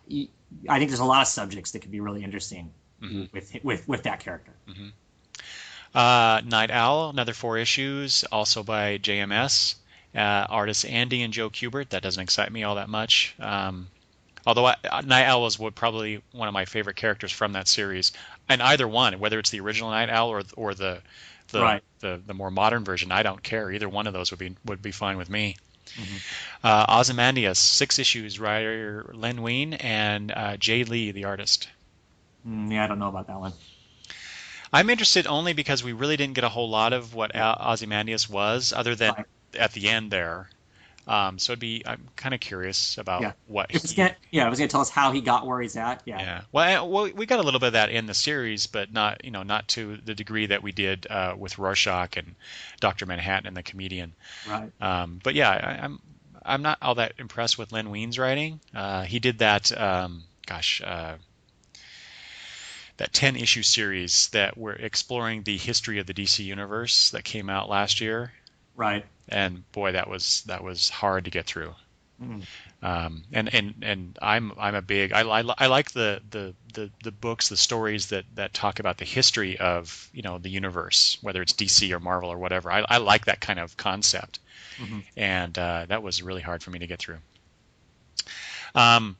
he, I think there's a lot of subjects that could be really interesting Hmm. with that character. Hmm. Night Owl, another 4 issues, also by JMS. Artists Andy and Joe Kubert. That doesn't excite me all that much. Although Night Owl is probably one of my favorite characters from that series, and either one, whether it's the original Night Owl or Right. the more modern version, I don't care. Either one of those would be fine with me. Hmm. Ozymandias, 6 issues, writer Len Wein and Jay Lee, the artist. Yeah, I don't know about that one. I'm interested only because we really didn't get a whole lot of what Ozymandias was, other than Right. at the end there. So I'm kind of curious about Yeah. what If it's he. gonna, yeah, it was gonna tell us how he got where he's at. Yeah. Yeah. Well, we got a little bit of that in the series, but not to the degree that we did with Rorschach and Dr. Manhattan and the Comedian. Right. But yeah, I'm not all that impressed with Len Wein's writing. He did that, that 10 issue series that were exploring the history of the DC universe that came out last year, Right. and boy, that was hard to get through. Mm. And I'm a big I like the books, the stories that talk about the history of the universe, whether it's DC or Marvel or whatever. I like that kind of concept, Hmm. and that was really hard for me to get through. Um,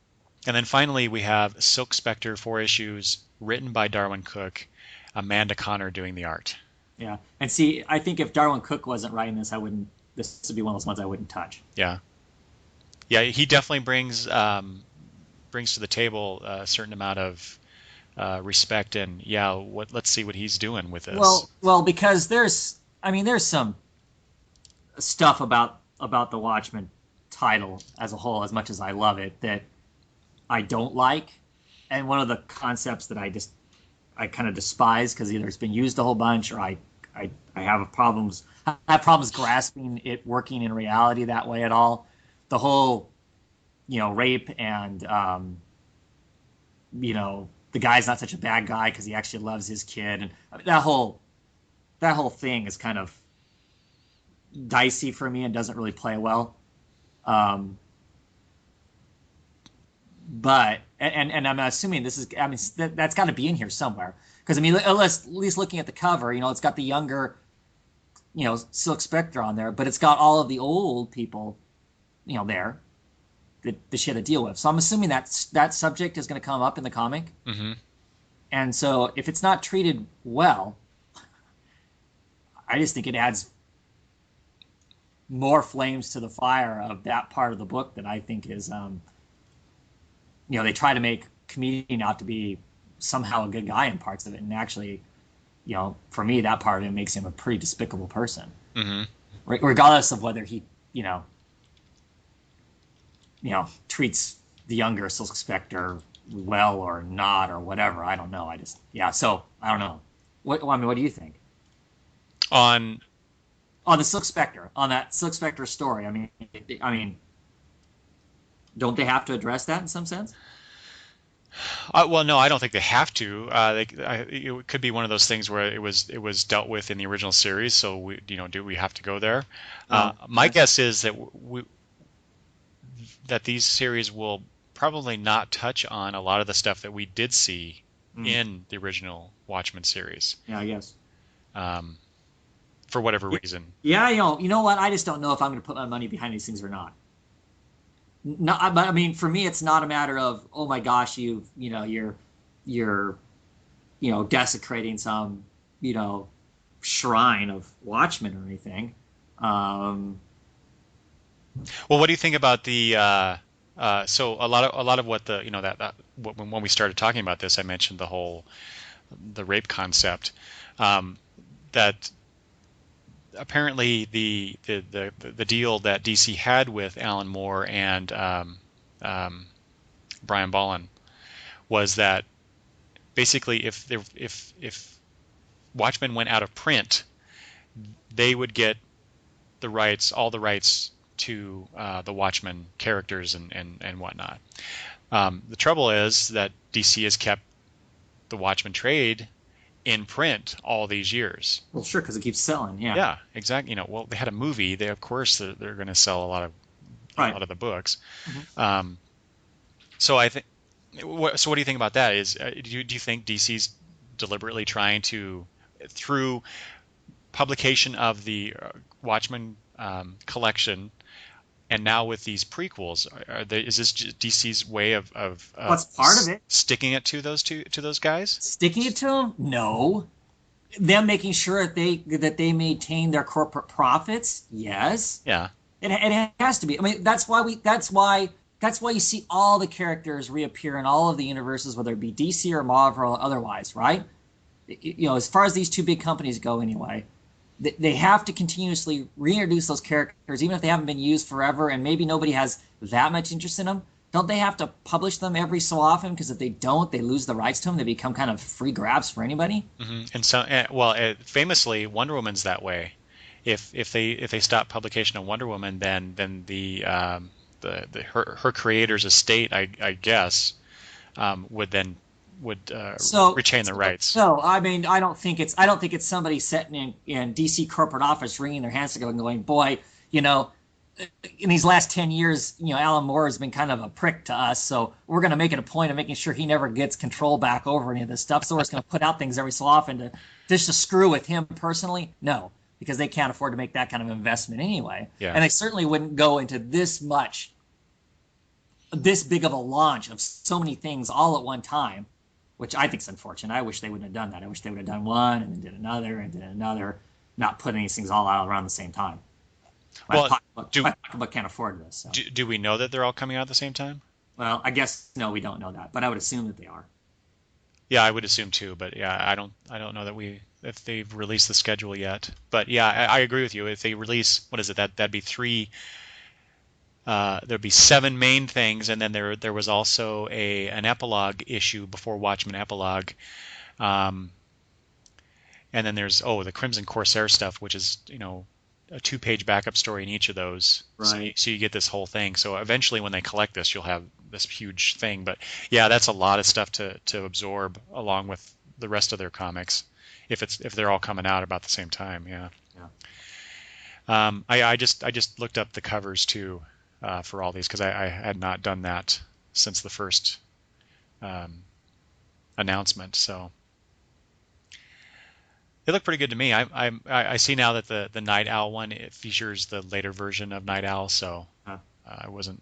and then finally we have Silk Spectre, 4 issues, written by Darwin Cook, Amanda Connor doing the art. Yeah. And see, I think if Darwin Cook wasn't writing this, I wouldn't. This would be one of those ones I wouldn't touch. Yeah, yeah, he definitely brings to the table a certain amount of respect, and yeah, let's see what he's doing with this. Well, because there's some stuff about the Watchmen title as a whole, as much as I love it, that I don't like, and one of the concepts that I kind of despise because either it's been used a whole bunch or I have problems grasping it working in reality that way at all. The whole rape and the guy's not such a bad guy because he actually loves his kid, and I mean, that whole thing is kind of dicey for me and doesn't really play well. Um, but and I'm assuming this is, I mean, that's got to be in here somewhere because I mean, at least looking at the cover, it's got the younger, Silk Spectre on there, but it's got all of the old people, there that she had to deal with. So I'm assuming that subject is going to come up in the comic, Hmm. and so if it's not treated well, I just think it adds more flames to the fire of that part of the book that I think is, they try to make comedian out to be somehow a good guy in parts of it, and actually, for me, that part of it makes him a pretty despicable person, Hmm. regardless of whether he, treats the younger Silk Spectre well or not or whatever. I don't know. So I don't know. What do you think On on the Silk Spectre, on that Silk Spectre story? I mean, don't they have to address that in some sense? well, no, I don't think they have to. It could be one of those things where it was dealt with in the original series. So do we have to go there? My Okay. guess is that these series will probably not touch on a lot of the stuff that we did see Mm, in the original Watchmen series, yeah, I guess. um, for whatever Yeah, reason. yeah, you know what? I just don't know if I'm going to put my money behind these things or not. No, but I mean, for me, it's not a matter of, oh my gosh, you're desecrating some you know shrine of Watchmen or anything. Um, Well, what do you think about the so a lot of what the when we started talking about this, I mentioned the rape concept, um, that apparently the deal that DC had with Alan Moore and um, Brian Bolland was that basically if Watchmen went out of print, they would get all the rights to the Watchmen characters and whatnot. The trouble is that DC has kept the Watchmen trade in print all these years. Well, sure, because it keeps selling. Yeah. Yeah, exactly. Well, they had a movie. They of course they're going to sell a Right. lot of the books. Mhm. Um, so I think. So what do you think about that? Do you think DC's deliberately trying to, through publication of the Watchmen collection, and now with these prequels, is this DC's way of What's part of it? sticking it to those guys? Sticking it to them? No. Them making sure that they maintain their corporate profits? Yes. Yeah. It has to be. I mean, that's why you see all the characters reappear in all of the universes, whether it be DC or Marvel or otherwise, right? As far as these two big companies go, anyway, they have to continuously reintroduce those characters, even if they haven't been used forever, and maybe nobody has that much interest in them. Don't they have to publish them every so often? Because if they don't, they lose the rights to them. They become kind of free grabs for anybody. And so, famously, Wonder Woman's that way. If they stop publication of Wonder Woman, then her creator's estate, I guess, would retain the rights. So I mean, I don't think it's somebody sitting in DC corporate office wringing their hands together and going, boy, in these last 10 years, Alan Moore has been kind of a prick to us, so we're going to make it a point of making sure he never gets control back over any of this stuff. So we're just going to put out things every so often just to screw with him personally. No, because they can't afford to make that kind of investment anyway. Yeah. And they certainly wouldn't go into this big of a launch of so many things all at one time, which I think is unfortunate. I wish they wouldn't have done that. I wish they would have done one and then did another and did another, not putting these things all out around the same time. Well, my pocketbook can't afford this. So. Do we know that they're all coming out at the same time? Well, I guess no, we don't know that, but I would assume that they are. Yeah, I would assume too, but yeah, I don't know if they've released the schedule yet. But yeah, I agree with you. If they release, what is it? That'd be three. There'd be 7 main things, and then there was also an epilogue issue before Watchmen epilogue, and then there's the Crimson Corsair stuff, which is a 2-page backup story in each of those. Right. So you get this whole thing. So eventually, when they collect this, you'll have this huge thing. But yeah, that's a lot of stuff to absorb along with the rest of their comics, if they're all coming out about the same time. Yeah. Yeah. I just looked up the covers too. For all these, because I had not done that since the first announcement. So they look pretty good to me. I see now that the Night Owl one, it features the later version of Night Owl, so I wasn't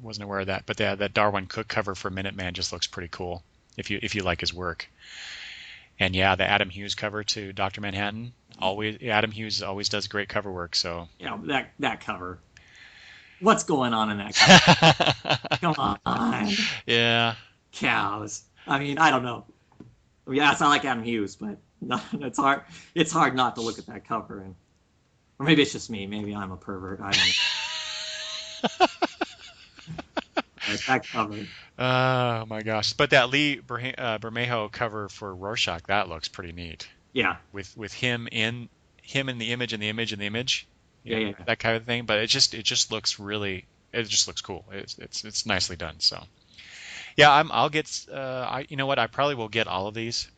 aware of that. But that Darwin Cook cover for Minuteman just looks pretty cool if you like his work. And yeah, the Adam Hughes cover to Dr. Manhattan, Adam Hughes always does great cover work. So that cover. What's going on in that cover? Come on. Yeah. Cows. I mean, I don't know. I mean, yes, I like Adam Hughes, but it's hard. It's hard not to look at that cover, or maybe it's just me. Maybe I'm a pervert. I don't know. That cover. Oh my gosh! But that Lee Bermejo cover for Rorschach, that looks pretty neat. Yeah. With him in the image and the image and the image. Yeah. That kind of thing. But it just looks really. It just looks cool. It's nicely done. So. Yeah, I'll get. You know what? I probably will get all of these.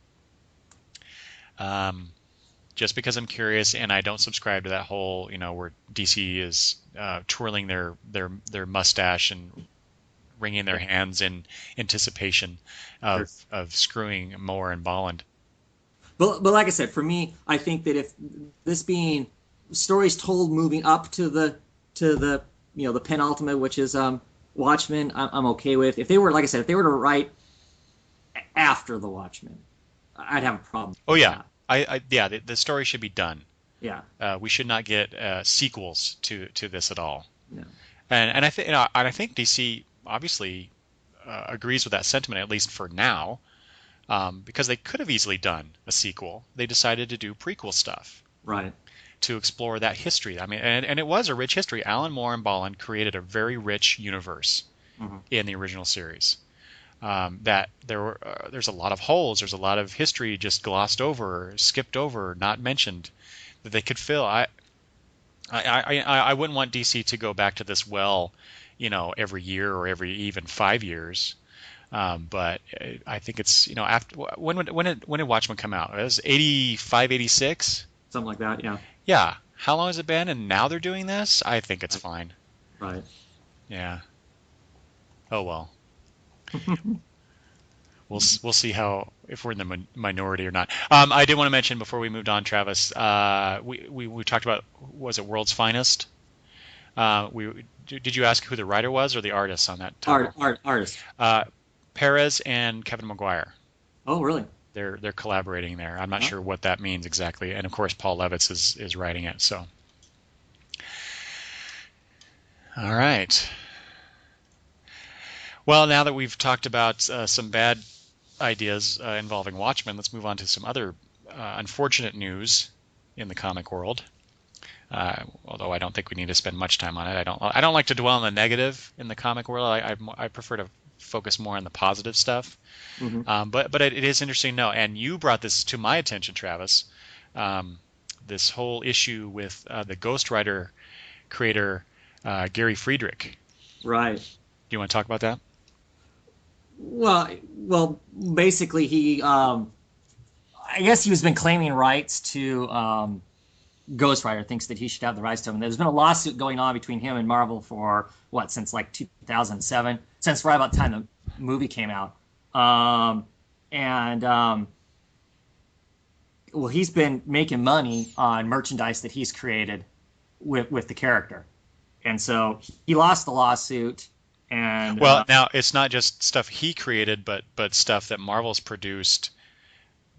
Just because I'm curious, and I don't subscribe to that whole, where DC is twirling their mustache and wringing their hands in anticipation of screwing Moore and Bolland. But like I said, for me, I think that if this being stories told moving up to the the penultimate, which is Watchmen, I'm okay with. If they were, like I said, if they were to write after the Watchmen, I'd have a problem. Oh yeah, the story should be done. Yeah, we should not get sequels to this at all. No. And I think DC obviously agrees with that sentiment, at least for now, because they could have easily done a sequel. They decided to do prequel stuff. Right. To explore that history. I mean, and it was a rich history. Alan Moore and Bolland created a very rich universe in the original series. That there's a lot of holes. There's a lot of history just glossed over, skipped over, not mentioned that they could fill. I wouldn't want DC to go back to this well, every year or every even 5 years. But I think it's, after when did Watchmen come out? It was 85, 86. Something like that. Yeah. Yeah. How long has it been? And now they're doing this? I think it's Right. fine. Right. Yeah. Oh well. We'll see how if we're in the minority or not. I did want to mention before we moved on, Travis. We talked about, was it World's Finest? Did you ask who the writer was or the artist on that title? Artist. Uh, Perez and Kevin McGuire. Oh, really? They're collaborating there. I'm not Huh? sure what that means exactly. And of course, Paul Levitz is writing it. So, all right. Well, now that we've talked about some bad ideas involving Watchmen, let's move on to some other unfortunate news in the comic world. Although I don't think we need to spend much time on it. I don't like to dwell on the negative in the comic world. I prefer to focus more on the positive stuff. Mm-hmm. But it is interesting to know, and you brought this to my attention, Travis. This whole issue with the Ghost Rider creator Gary Friedrich. Right. Do you want to talk about that? Well, basically, I guess he's been claiming rights to Ghost Rider. Thinks that he should have the rights to him. There's been a lawsuit going on between him and Marvel for since like 2007, since right about the time the movie came out. Well, he's been making money on merchandise that he's created with the character, and so he lost the lawsuit. And Well, now it's not just stuff he created, but stuff that Marvel's produced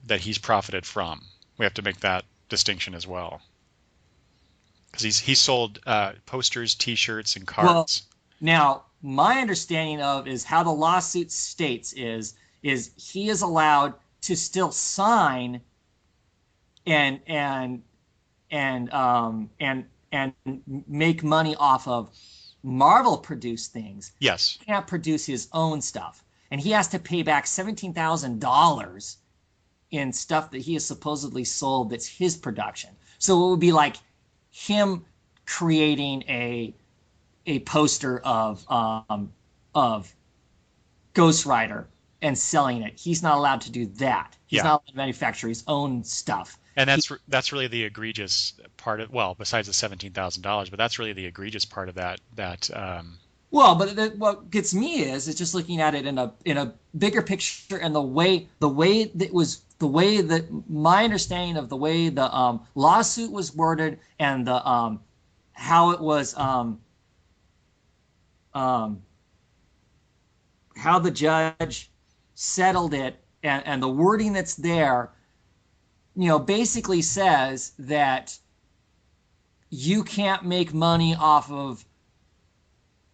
that he's profited from. We have to make that distinction as well, because he sold posters, T-shirts, and cards. well, now my understanding of is how the lawsuit states is he is allowed to still sign and and make money off of Marvel produced things. Yes. He can't produce his own stuff, and he has to pay back $17,000 in stuff that he has supposedly sold that's his production. So it would be like him creating a poster of Ghost Rider and selling it. He's not allowed to do that. He's Yeah. not allowed to manufacture his own stuff. And that's really the egregious part of, well, besides the $17,000, but that's really the egregious part of that. Well, but what gets me is it's just looking at it in a bigger picture, and the way that my understanding of the way the lawsuit was worded and the how it was how the judge settled it, and the wording that's there, basically says that you can't make money off of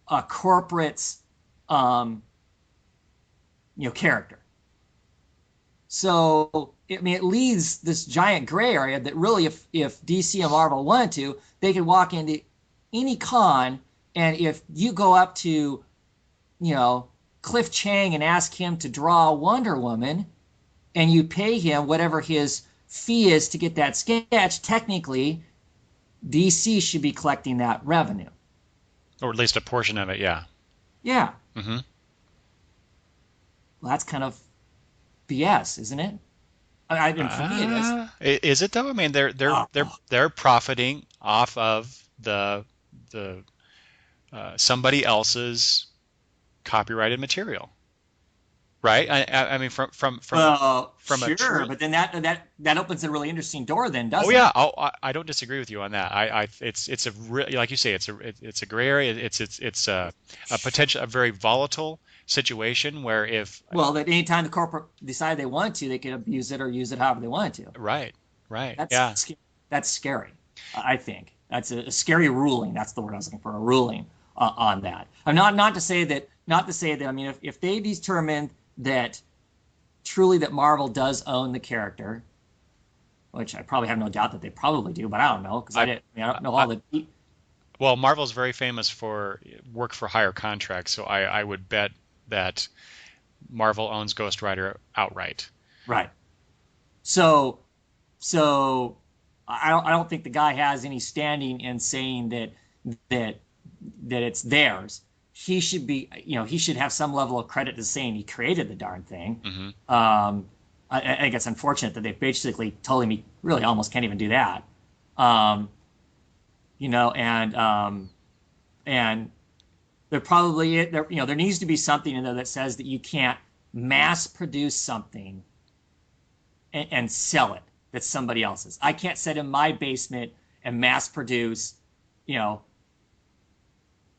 a corporate's character. So it leaves this giant gray area that really, if DC and Marvel wanted to, they could walk into any con, and if you go up to Cliff Chang and ask him to draw Wonder Woman, and you pay him whatever his fee is to get that sketch, technically DC should be collecting that revenue. Or at least a portion of it, yeah. Yeah. Mm-hmm. Well, that's kind of BS, isn't it? I mean, for me, it is. Is it though? I mean, they're profiting off of the somebody else's copyrighted material, right? I mean, from Sure, a true. but then that opens a really interesting door, then, doesn't Oh it? yeah, I don't disagree with you on that. It's a like you say, it's a gray area. It's a potential, a very volatile situation where if Well, that anytime the corporate decide they want to, they can abuse it or use it however they want to. right, yeah, That's scary. I think that's a scary ruling. That's the word I was looking for. A ruling on that. I'm not to say that. I mean, if they determine that truly that Marvel does own the character, which I probably have no doubt that they probably do, but I don't know because I don't know all the. well, Marvel's very famous for work for hire contracts, so I would bet that Marvel owns Ghost Rider outright. Right. So I don't think the guy has any standing in saying that it's theirs. he should be, he should have some level of credit to saying he created the darn thing. Mm-hmm. I think it's unfortunate that they basically told him he really almost can't even do that. Um, and there probably there needs to be something in there that says that you can't mass produce something and sell it that's somebody else's. I can't sit in my basement and mass produce,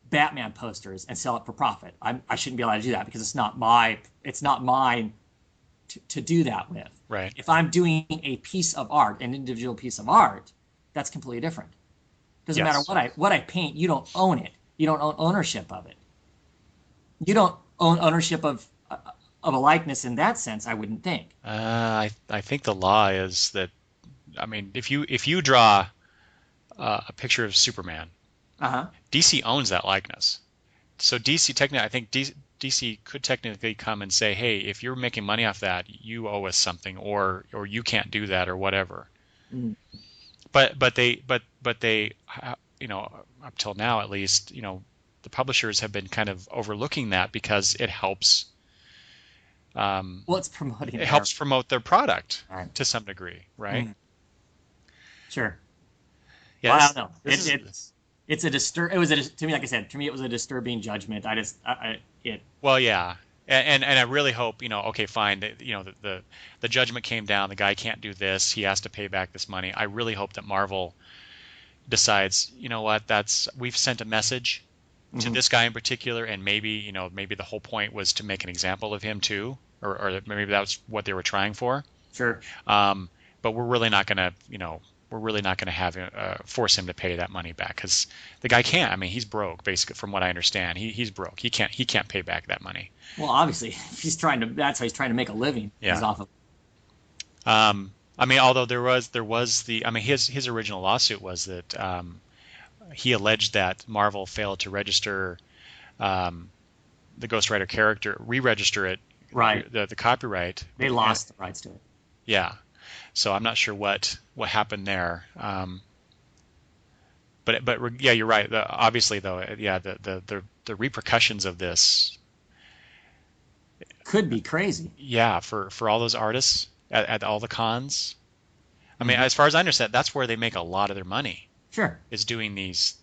Batman posters and sell it for profit. I shouldn't be allowed to do that because it's not mine to do that with. Right. If I'm doing a piece of art, an individual piece of art, that's completely different. Doesn't Yes. matter what I paint, you don't own it. You don't own ownership of it. You don't own ownership of a likeness in that sense, I wouldn't think. I think the law is that, I mean, if you draw a picture of Superman, Uh-huh. DC owns that likeness. So DC technically, I think DC could technically come and say, hey, if you're making money off that, you owe us something, or you can't do that, or whatever. Mm. But they up till now at least, the publishers have been kind of overlooking that because it helps. Well, it's promoting. It helps promote their product Right. to some degree, right? Mm. Sure. Yeah, Well, I don't know. It's a disturb. It was to me, like I said, to me it was a disturbing judgment. Well, yeah, and I really hope, okay, fine, the judgment came down. The guy can't do this. He has to pay back this money. I really hope that Marvel decides, you know what, we've sent a message to this guy in particular, and maybe the whole point was to make an example of him too, or maybe that was what they were trying for. Sure. But we're really not gonna, have force him to pay that money back because the guy can't. I mean, he's broke basically, from what I understand. He's broke. He can't pay back that money. Well, obviously, that's how he's trying to make a living. Yeah. He's off of. I mean, although there was his original lawsuit was that he alleged that Marvel failed to register the Ghost Rider character, re-register it, Right. the copyright. They lost the rights to it. Yeah. So I'm not sure what happened there. But yeah, you're right. Obviously, though, yeah, the repercussions of this Could be crazy. Yeah, for all those artists at all the cons. I mean, as far as I understand, that's where they make a lot of their money. Sure. Is doing these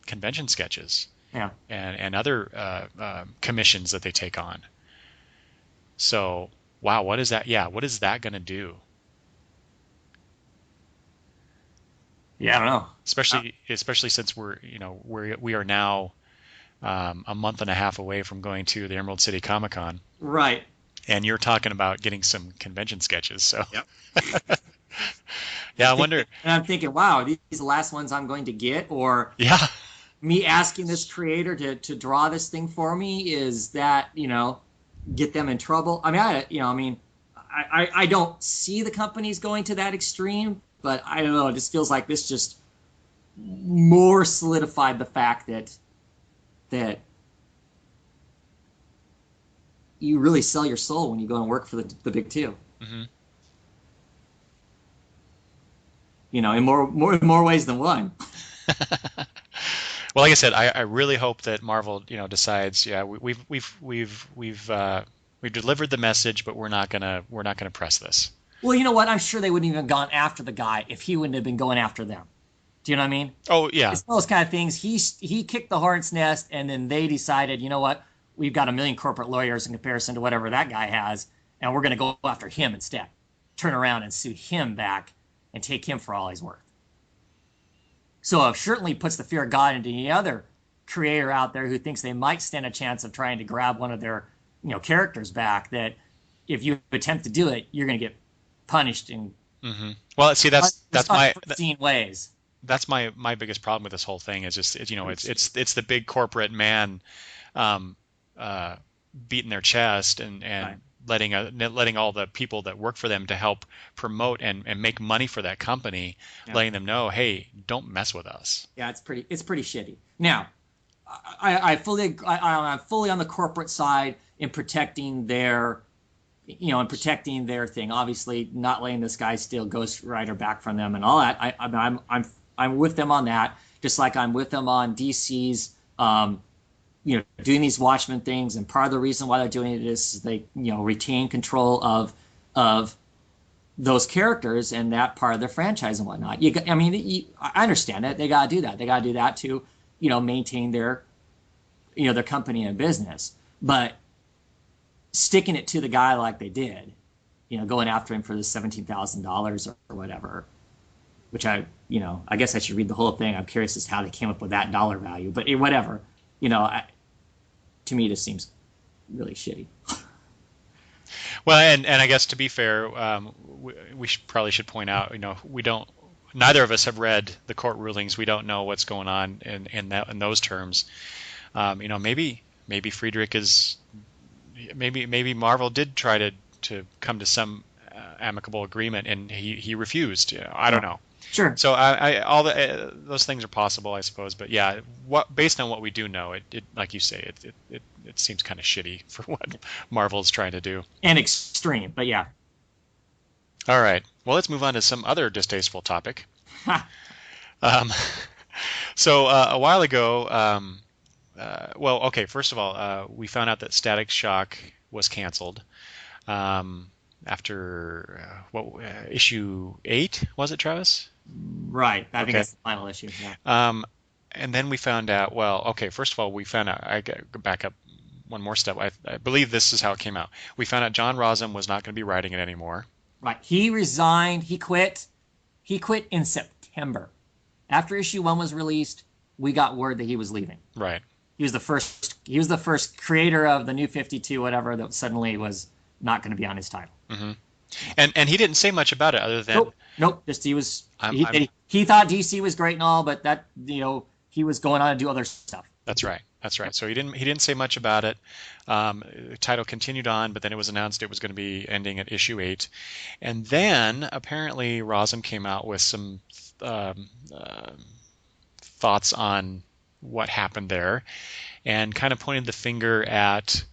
convention sketches. Yeah. And other commissions that they take on. So, wow, what is that? Yeah, what is that going to do? Yeah, I don't know. Especially since we are now a month and a half away from going to the Emerald City Comic Con. Right. And you're talking about getting some convention sketches. So. Yep. Yeah, I wonder. And I'm thinking, wow, these are the last ones I'm going to get, or yeah, me asking this creator to draw this thing for me, is that get them in trouble? I mean, I don't see the companies going to that extreme, but I don't know. It just feels like this just more solidified the fact that you really sell your soul when you go and work for the big two. Mm-hmm. In more ways than one. Well, like I said, I really hope that Marvel, decides, yeah, we've delivered the message, but we're not gonna press this. Well, you know what? I'm sure they wouldn't even have gone after the guy if he wouldn't have been going after them. Do you know what I mean? Oh yeah. It's those kind of things. He kicked the hornet's nest, and then they decided, you know what? We've got a million corporate lawyers in comparison to whatever that guy has, and we're going to go after him instead. Turn around and sue him back and take him for all he's worth. So it certainly puts the fear of God into any other creator out there who thinks they might stand a chance of trying to grab one of their characters back, that if you attempt to do it, you're going to get punished in well, see, that's my unforeseen ways. That's my biggest problem with this whole thing is just it's the big corporate man beating their chest and right. letting all the people that work for them to help promote and make money for that company, letting them know, hey, don't mess with us. Yeah, it's pretty shitty. Now, I'm fully on the corporate side in protecting their thing. Obviously, not letting this guy steal Ghost Rider back from them and all that. I'm with them on that. Just like I'm with them on DC's doing these Watchmen things, and part of the reason why they're doing it is they retain control of those characters and that part of the franchise and whatnot. I understand it. They got to do that. They got to do that to maintain their company and business. But sticking it to the guy like they did, going after him for the $17,000 or whatever, which I guess I should read the whole thing. I'm curious as to how they came up with that dollar value, but whatever, to me, this seems really shitty. Well, and I guess to be fair, we probably should point out, neither of us have read the court rulings. We don't know what's going on in those terms. Maybe Friedrich maybe Marvel did try to come to some amicable agreement, and he refused. I don't know. Sure. So those things are possible, I suppose. But yeah, based on what we do know, it like you say, it seems kind of shitty for what Marvel's trying to do. And extreme, but yeah. All right. Well, let's move on to some other distasteful topic. So a while ago, okay. First of all, we found out that Static Shock was canceled. After issue 8, was it, Travis? Right. I think that's the final issue. Yeah. And then we found out. Well, okay. First of all, we found out. I got to back up one more step. I believe this is how it came out. We found out John Rozum was not going to be writing it anymore. Right. He resigned. He quit. He quit in September. After issue 1 was released, we got word that he was leaving. Right. He was the first creator of the New 52, whatever, that suddenly was not going to be on his title. Mm-hmm. And he didn't say much about it other than nope. Just he thought DC was great and all, but that he was going on to do other stuff. That's right. So he didn't say much about it. The title continued on, but then it was announced it was going to be ending at issue 8, and then apparently Rozum came out with some thoughts on what happened there, and kind of pointed the finger at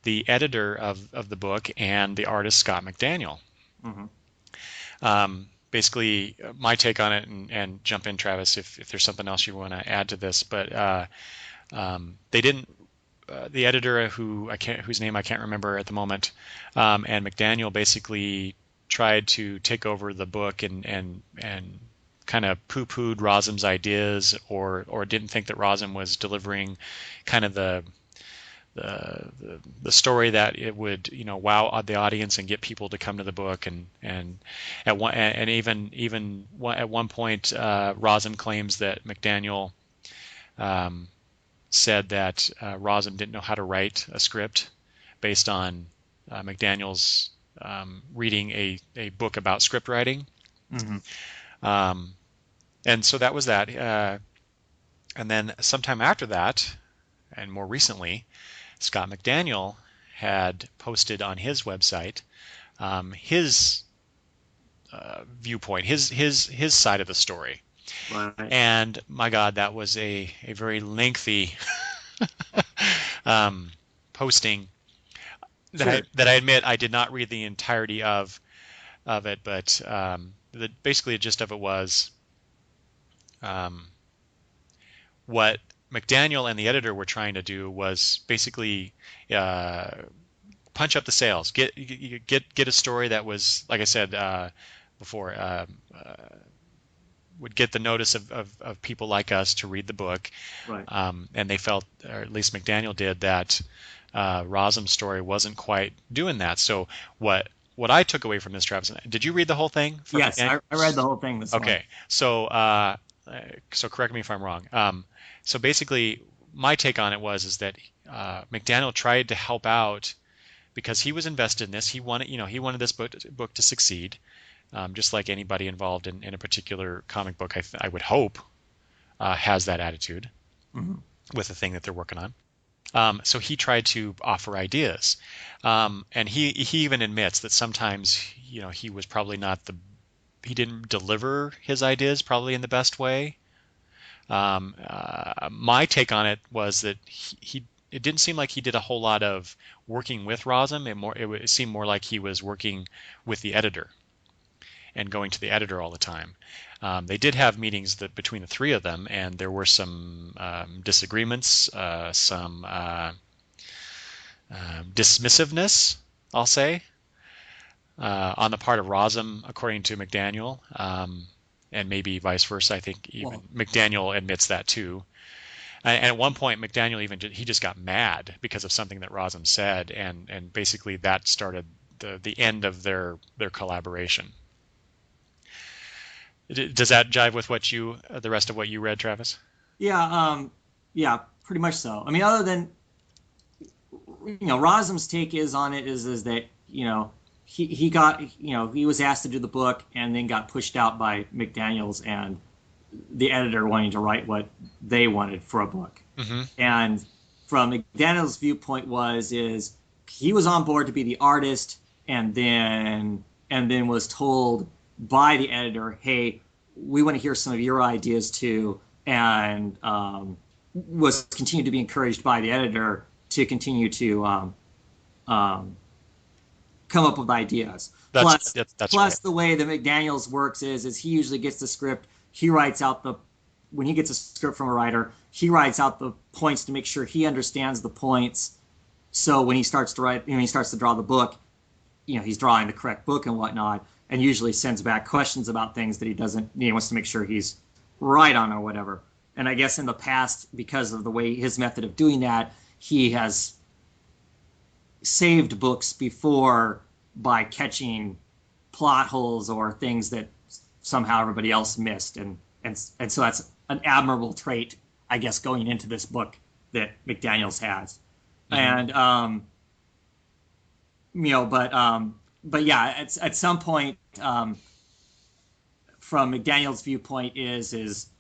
the editor of the book and the artist Scott McDaniel. Mm-hmm. Basically, my take on it, and jump in, Travis, if there's something else you want to add to this. But they didn't. The editor, whose name I can't remember at the moment, and McDaniel basically tried to take over the book and kind of poo-pooed Rozum's ideas, or didn't think that Rozum was delivering kind of the story that it would wow the audience and get people to come to the book, and at one point Rozum claims that McDaniel said that Rozum didn't know how to write a script based on McDaniel's reading a book about script writing. Mm-hmm. And so that was that, and then sometime after that, and more recently, Scott McDaniel had posted on his website his viewpoint, his side of the story. Right. And my God, that was a very lengthy posting that I admit I did not read the entirety of it, but basically the gist of it was what McDaniel and the editor were trying to do was basically punch up the sales, get a story that was, like I said before, would get the notice of people like us to read the book. Right. And they felt, or at least McDaniel did, that Rozum's story wasn't quite doing that. So what I took away from this, Travis, did you read the whole thing? Yes, I read the whole thing this morning. Okay, so correct me if I'm wrong. So basically, my take on it is that McDaniel tried to help out because he was invested in this. He wanted this book to succeed, just like anybody involved in a particular comic book. I would hope has that attitude with the thing that they're working on. So he tried to offer ideas, and he even admits that sometimes he was probably he didn't deliver his ideas probably in the best way. My take on it was that it didn't seem like he did a whole lot of working with Rozum. It seemed more like he was working with the editor. and going to the editor all the time. They did have meetings between the three of them, and there were some disagreements, some dismissiveness, I'll say, on the part of Rozum, according to McDaniel, and maybe vice versa. I think even McDaniel admits that too. And at one point, McDaniel he just got mad because of something that Rozum said, and basically that started the end of their collaboration. Does that jive with the rest of what you read, Travis? Yeah, yeah, pretty much so. I mean, other than Rozum's take on it is that he got he was asked to do the book and then got pushed out by McDaniel's and the editor wanting to write what they wanted for a book. Mm-hmm. And from McDaniel's viewpoint is he was on board to be the artist and then was told by the editor, hey, we want to hear some of your ideas too, and was continued to be encouraged by the editor to continue to come up with ideas. That's plus right. The way that McDaniel's works is he usually gets the script. He writes out when he gets a script from a writer, he writes out the points to make sure he understands the points. So when he starts to write, he starts to draw the book, he's drawing the correct book and whatnot, and usually sends back questions about things that he wants to make sure he's right on or whatever. And I guess in the past, because of the way his method of doing that, he has saved books before by catching plot holes or things that somehow everybody else missed, and so that's an admirable trait, I guess, going into this book that McDaniel's has. Mm-hmm. And but yeah, at some point, from McDaniel's viewpoint is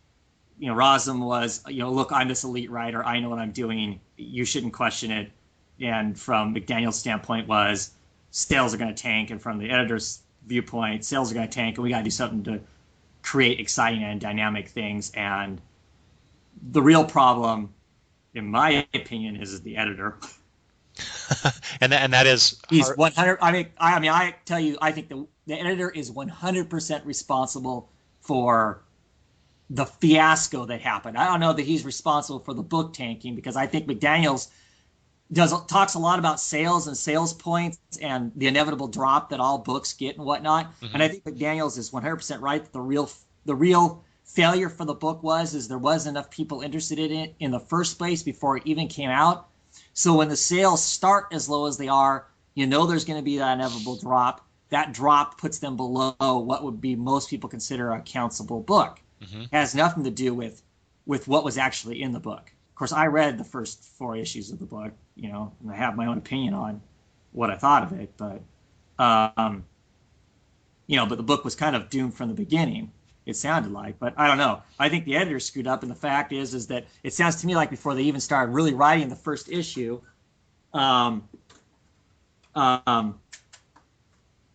Rozum was, look, I'm this elite writer, I know what I'm doing, you shouldn't question it. And from McDaniel's standpoint was sales are going to tank, and from the editor's viewpoint, sales are going to tank, and we got to do something to create exciting and dynamic things. And the real problem, in my opinion, is the editor. and that is he's 100. I mean, I tell you, I think the editor is 100% responsible for the fiasco that happened. I don't know that he's responsible for the book tanking, because I think McDaniel's talks a lot about sales and sales points and the inevitable drop that all books get and whatnot. Mm-hmm. And I think McDaniel's is 100% right that the real failure for the book is there wasn't enough people interested in it in the first place before it even came out. So when the sales start as low as they are, there's going to be that inevitable drop. That drop puts them below what would be most people consider a countable book. Mm-hmm. It has nothing to do with what was actually in the book. Of course, I read the first 4 issues of the book, and I have my own opinion on what I thought of it. But, but the book was kind of doomed from the beginning, it sounded like. But I don't know. I think the editor screwed up, and the fact is that it sounds to me like before they even started really writing the first issue, the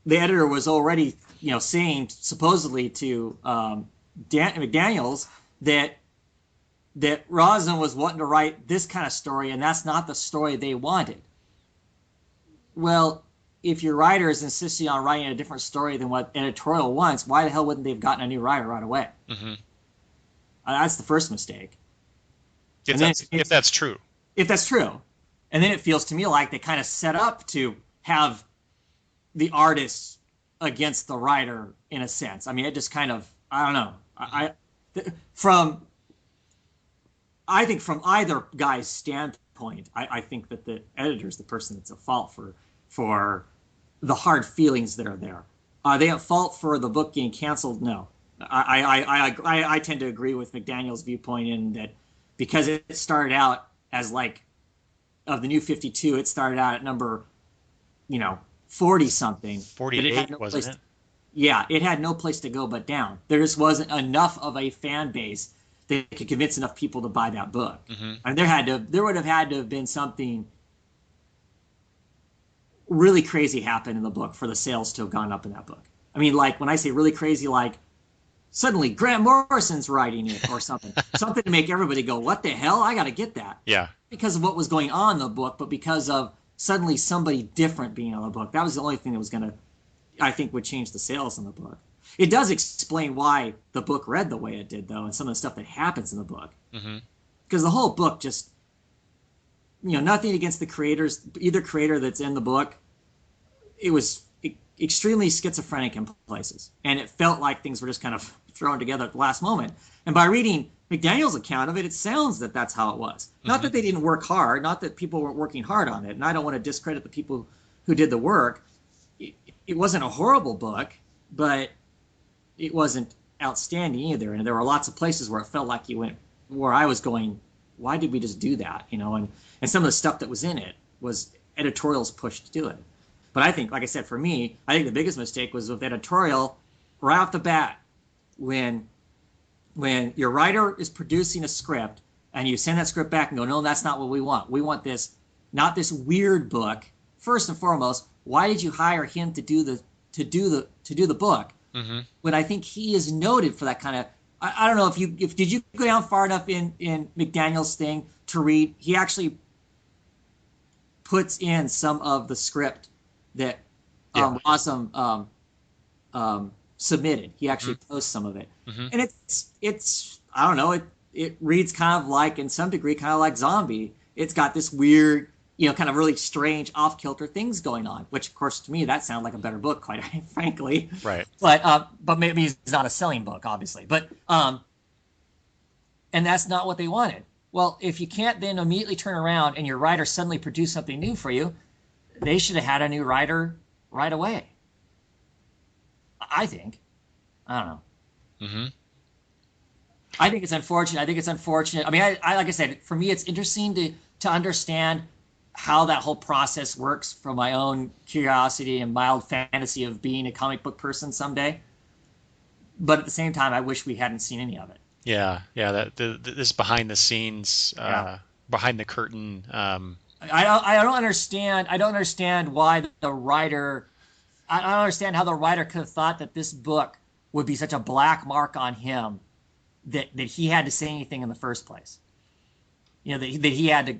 editor was already, saying supposedly to McDaniel's that Rozum was wanting to write this kind of story, and that's not the story they wanted. Well, if your writer is insisting on writing a different story than what editorial wants, why the hell wouldn't they have gotten a new writer right away? Mm-hmm. That's the first mistake. If that's true. If that's true. And then it feels to me like they kind of set up to have the artist against the writer in a sense. I mean, it just kind of, I don't know. I think from either guy's standpoint, I think that the editor is the person that's at fault for the hard feelings that are there. Are they at fault for the book getting canceled? No. I tend to agree with McDaniel's viewpoint in that because it started out as of the New 52, it started out at number, 40-something. 48, wasn't it? Yeah, it had no place to go but down. There just wasn't enough of a fan base that could convince enough people to buy that book. Mm-hmm. And there would have had to have been something really crazy happen in the book for the sales to have gone up in that book. I mean, when I say really crazy, suddenly Grant Morrison's writing it or something. Something to make everybody go, what the hell? I got to get that. Yeah. Because of what was going on in the book, but because of suddenly somebody different being on the book. That was the only thing that was going to, I think, would change the sales in the book. It does explain why the book read the way it did, though, and some of the stuff that happens in the book. Mm-hmm. Because the whole book just, nothing against the creators, either creator that's in the book. It was extremely schizophrenic in places, and it felt like things were just kind of thrown together at the last moment. And by reading McDaniel's account of it, it sounds that that's how it was. Mm-hmm. Not that they didn't work hard, not that people weren't working hard on it, and I don't want to discredit the people who did the work. It wasn't a horrible book, but it wasn't outstanding either. And there were lots of places where it felt like where I was going, why did we just do that? And some of the stuff that was in it was editorials pushed to do it. But I think, like I said, for me, I think the biggest mistake was with editorial right off the bat. When your writer is producing a script and you send that script back and go, no, that's not what we want. We want this, not this weird book. First and foremost, why did you hire him to do the book? Mm-hmm. When I think he is noted for that kind of. I don't know if did you go down far enough in McDaniel's thing to read? He actually puts in some of the script that Rozum submitted. He actually posts some of it, and it's I don't know, it reads kind of like, in some degree, kind of like Zombie. It's got this weird, kind of really strange, off-kilter things going on, which of course to me that sounded like a better book, quite frankly. Right. But maybe it's not a selling book, obviously. But and that's not what they wanted. Well, if you can't then immediately turn around and your writer suddenly produce something new for you, they should have had a new writer right away. I think. I don't know. Mm-hmm. I think it's unfortunate. I mean, I like I said, for me, it's interesting to understand how that whole process works from my own curiosity and mild fantasy of being a comic book person someday. But at the same time, I wish we hadn't seen any of it. Yeah. This behind the scenes, behind the curtain. I don't understand. I don't understand why the writer. I don't understand how the writer could have thought that this book would be such a black mark on him that he had to say anything in the first place. That he had to,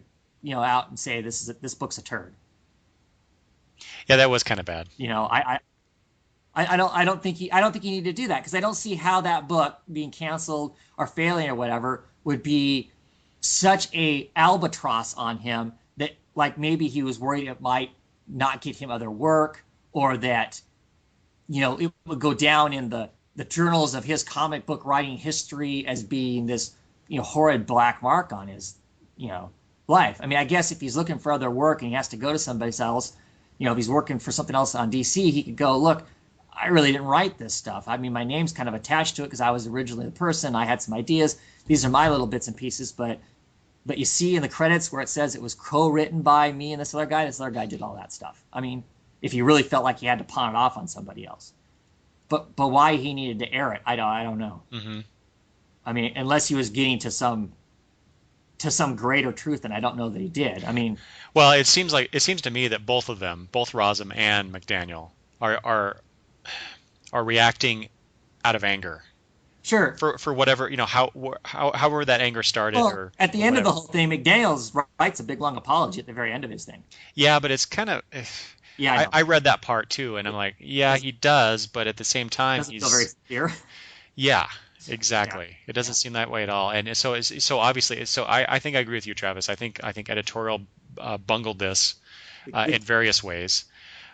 out and say this book's a turd. Yeah, that was kind of bad. I don't think he needed to do that, because I don't see how that book being canceled or failing or whatever would be such a albatross on him that, like, maybe he was worried it might not get him other work, or that it would go down in the journals of his comic book writing history as being this horrid black mark on his life. I mean, I guess if he's looking for other work and he has to go to somebody else, if he's working for something else on DC, he could go, look, I really didn't write this stuff. I mean, my name's kind of attached to it because I was originally the person. I had some ideas. These are my little bits and pieces, but you see in the credits where it says it was co-written by me and this other guy did all that stuff. I mean, if he really felt like he had to pawn it off on somebody else. But why he needed to air it, I don't know. Mm-hmm. I mean, unless he was getting to some greater truth, and I don't know that he did. I mean, well, it seems to me that both of them, both Rozum and McDaniel, are reacting out of anger. Sure. For whatever, however that anger started. Well, or at the end of the whole thing, McDaniel writes a big long apology at the very end of his thing. Yeah, but it's kind of. Yeah, I read that part too, and I'm like, yeah, he does, but at the same time, doesn't feel very sincere. Yeah, exactly. It doesn't seem that way at all, and so obviously. So I think I agree with you, Travis. I think editorial bungled this in various ways.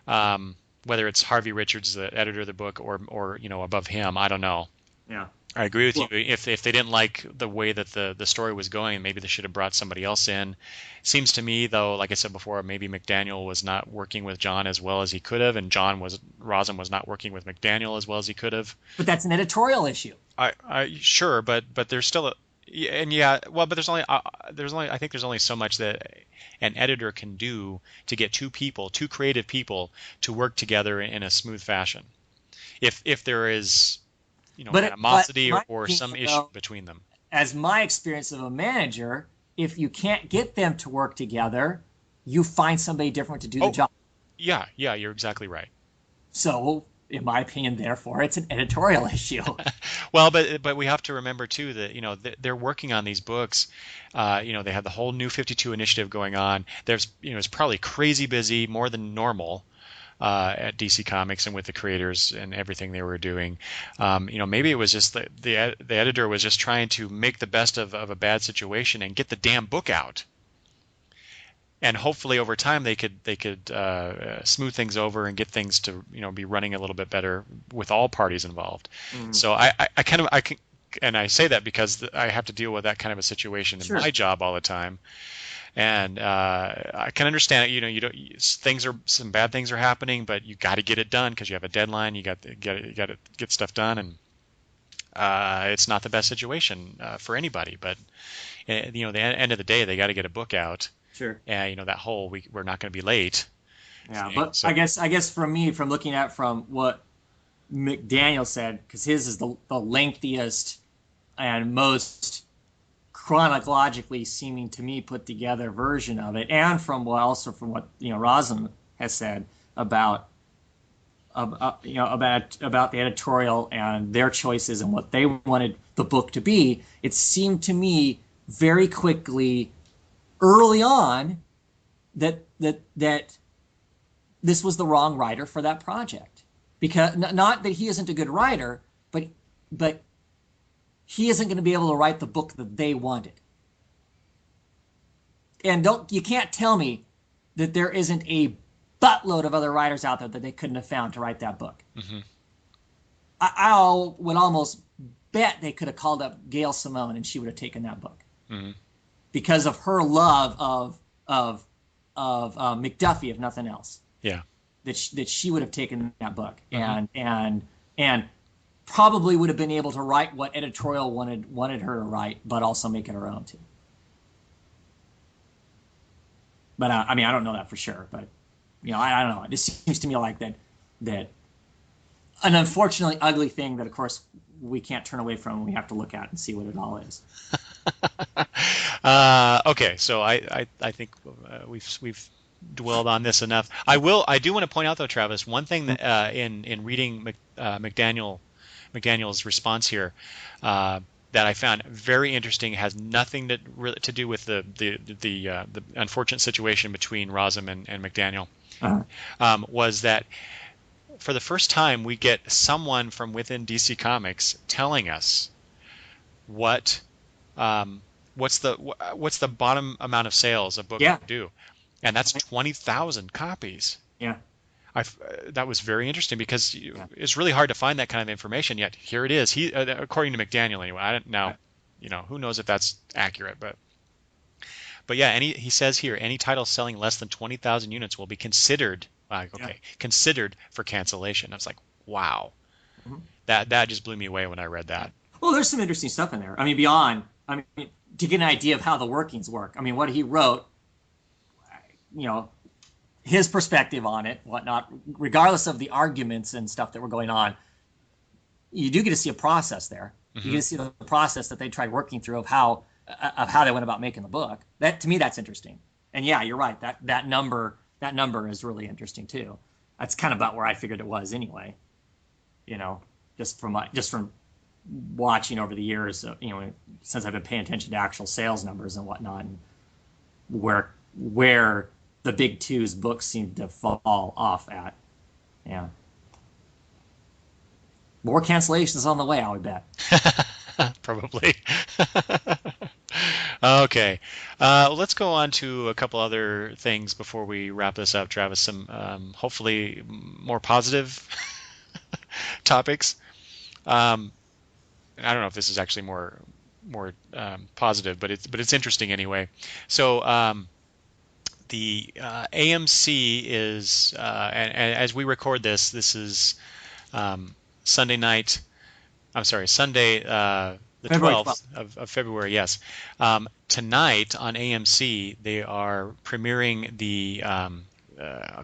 Whether it's Harvey Richards, the editor of the book, or above him, I don't know. Yeah. I agree with you. If they didn't like the way that the story was going, maybe they should have brought somebody else in. Seems to me, though, like I said before, maybe McDaniel was not working with John as well as he could have, and Rozum was not working with McDaniel as well as he could have. But that's an editorial issue. Sure, but there's still but there's only I think there's only so much that an editor can do to get two creative people to work together in a smooth fashion. If there is animosity or some issue between them. As my experience of a manager, if you can't get them to work together, you find somebody different to do the job. Yeah, you're exactly right. So, in my opinion, therefore, it's an editorial issue. Well, but we have to remember too that they're working on these books. They have the whole New 52 initiative going on. There's it's probably crazy busy, more than normal. at DC Comics and with the creators and everything they were doing. Maybe it was just the editor was just trying to make the best of a bad situation and get the damn book out. And hopefully over time they could smooth things over and get things to be running a little bit better with all parties involved. So I kind of I can. And I say that because I have to deal with that kind of a situation in my job all the time, and I can understand it. You don't some bad things are happening, but you got to get it done because you have a deadline. You got to get stuff done, and it's not the best situation for anybody. But the end of the day, they got to get a book out. Sure. And that whole we're not going to be late. Yeah, but so, I guess from looking at from what McDaniel said, because his is the lengthiest and most chronologically seeming to me put together version of it, and from what Rozum has said about the editorial and their choices and what they wanted the book to be, it seemed to me very quickly early on that this was the wrong writer for that project. Because not that he isn't a good writer, but he isn't going to be able to write the book that they wanted. And you can't tell me that there isn't a buttload of other writers out there that they couldn't have found to write that book. Mm-hmm. I would almost bet they could have called up Gail Simone and she would have taken that book. Mm-hmm. Because of her love of McDuffie, if nothing else. Yeah. That she would have taken that book. Mm-hmm. and probably would have been able to write what editorial wanted her to write, but also make it her own too. But I don't know that for sure. But I don't know. It just seems to me like that an unfortunately ugly thing that, of course, we can't turn away from. We have to look at and see what it all is. Okay, so I think we've dwelled on this enough. I do want to point out though, Travis, one thing that in reading McDaniel's response here that I found very interesting, has nothing to do with the unfortunate situation between Rozum and McDaniel. Was that for the first time we get someone from within DC Comics telling us what's the bottom amount of sales a book can do, and that's 20,000 copies. Yeah. That was very interesting because it's really hard to find that kind of information. Yet here it is. He, according to McDaniel, anyway. Who knows if that's accurate, but yeah. He says here, any title selling less than 20,000 units will be considered considered for cancellation. I was like, wow, that just blew me away when I read that. Well, there's some interesting stuff in there. To get an idea of how the workings work. What he wrote, his perspective on it, whatnot, regardless of the arguments and stuff that were going on, you do get to see a process there. Mm-hmm. You get to see the process that they tried working through of how they went about making the book. That, to me, that's interesting. And yeah, you're right. That number is really interesting too. That's kind of about where I figured it was anyway. Just from watching over the years, since I've been paying attention to actual sales numbers and whatnot, and where the big two's books seem to fall off at. Yeah. More cancellations on the way, I would bet. Probably. Okay. Let's go on to a couple other things before we wrap this up, Travis. Some hopefully more positive topics. I don't know if this is actually more positive, but it's interesting anyway. So the AMC is, and as we record this is Sunday night. I'm sorry, Sunday the 12th of February. Yes. Tonight on AMC they are premiering the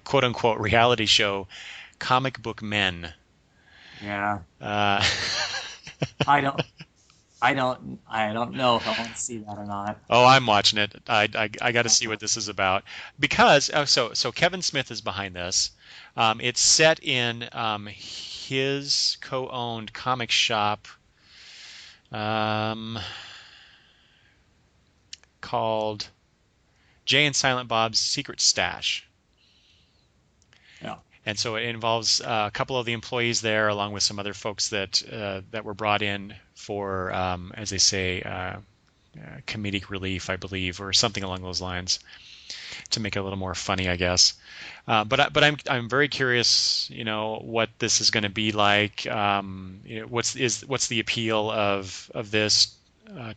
quote unquote reality show Comic Book Men. Yeah. I don't know if I want to see that or not. Oh, I'm watching it. I got to see what this is about because so Kevin Smith is behind this. It's set in his co-owned comic shop called Jay and Silent Bob's Secret Stash. Yeah. And so it involves a couple of the employees there, along with some other folks that were brought in for, as they say, comedic relief, I believe, or something along those lines, to make it a little more funny, I guess. But I'm very curious, what this is going to be like. What's the appeal of this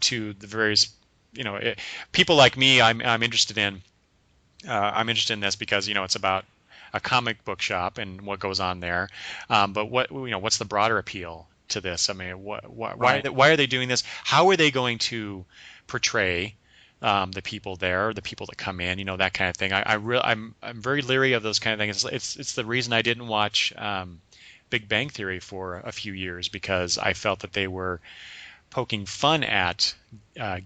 to the various, people like me. I'm interested in. I'm interested in this because it's about a comic book shop and what goes on there. But what's the broader appeal to this? I mean, Right. why are they doing this? How are they going to portray the people there, the people that come in, that kind of thing. I'm very leery of those kind of things. It's the reason I didn't watch Big Bang Theory for a few years, because I felt that they were poking fun at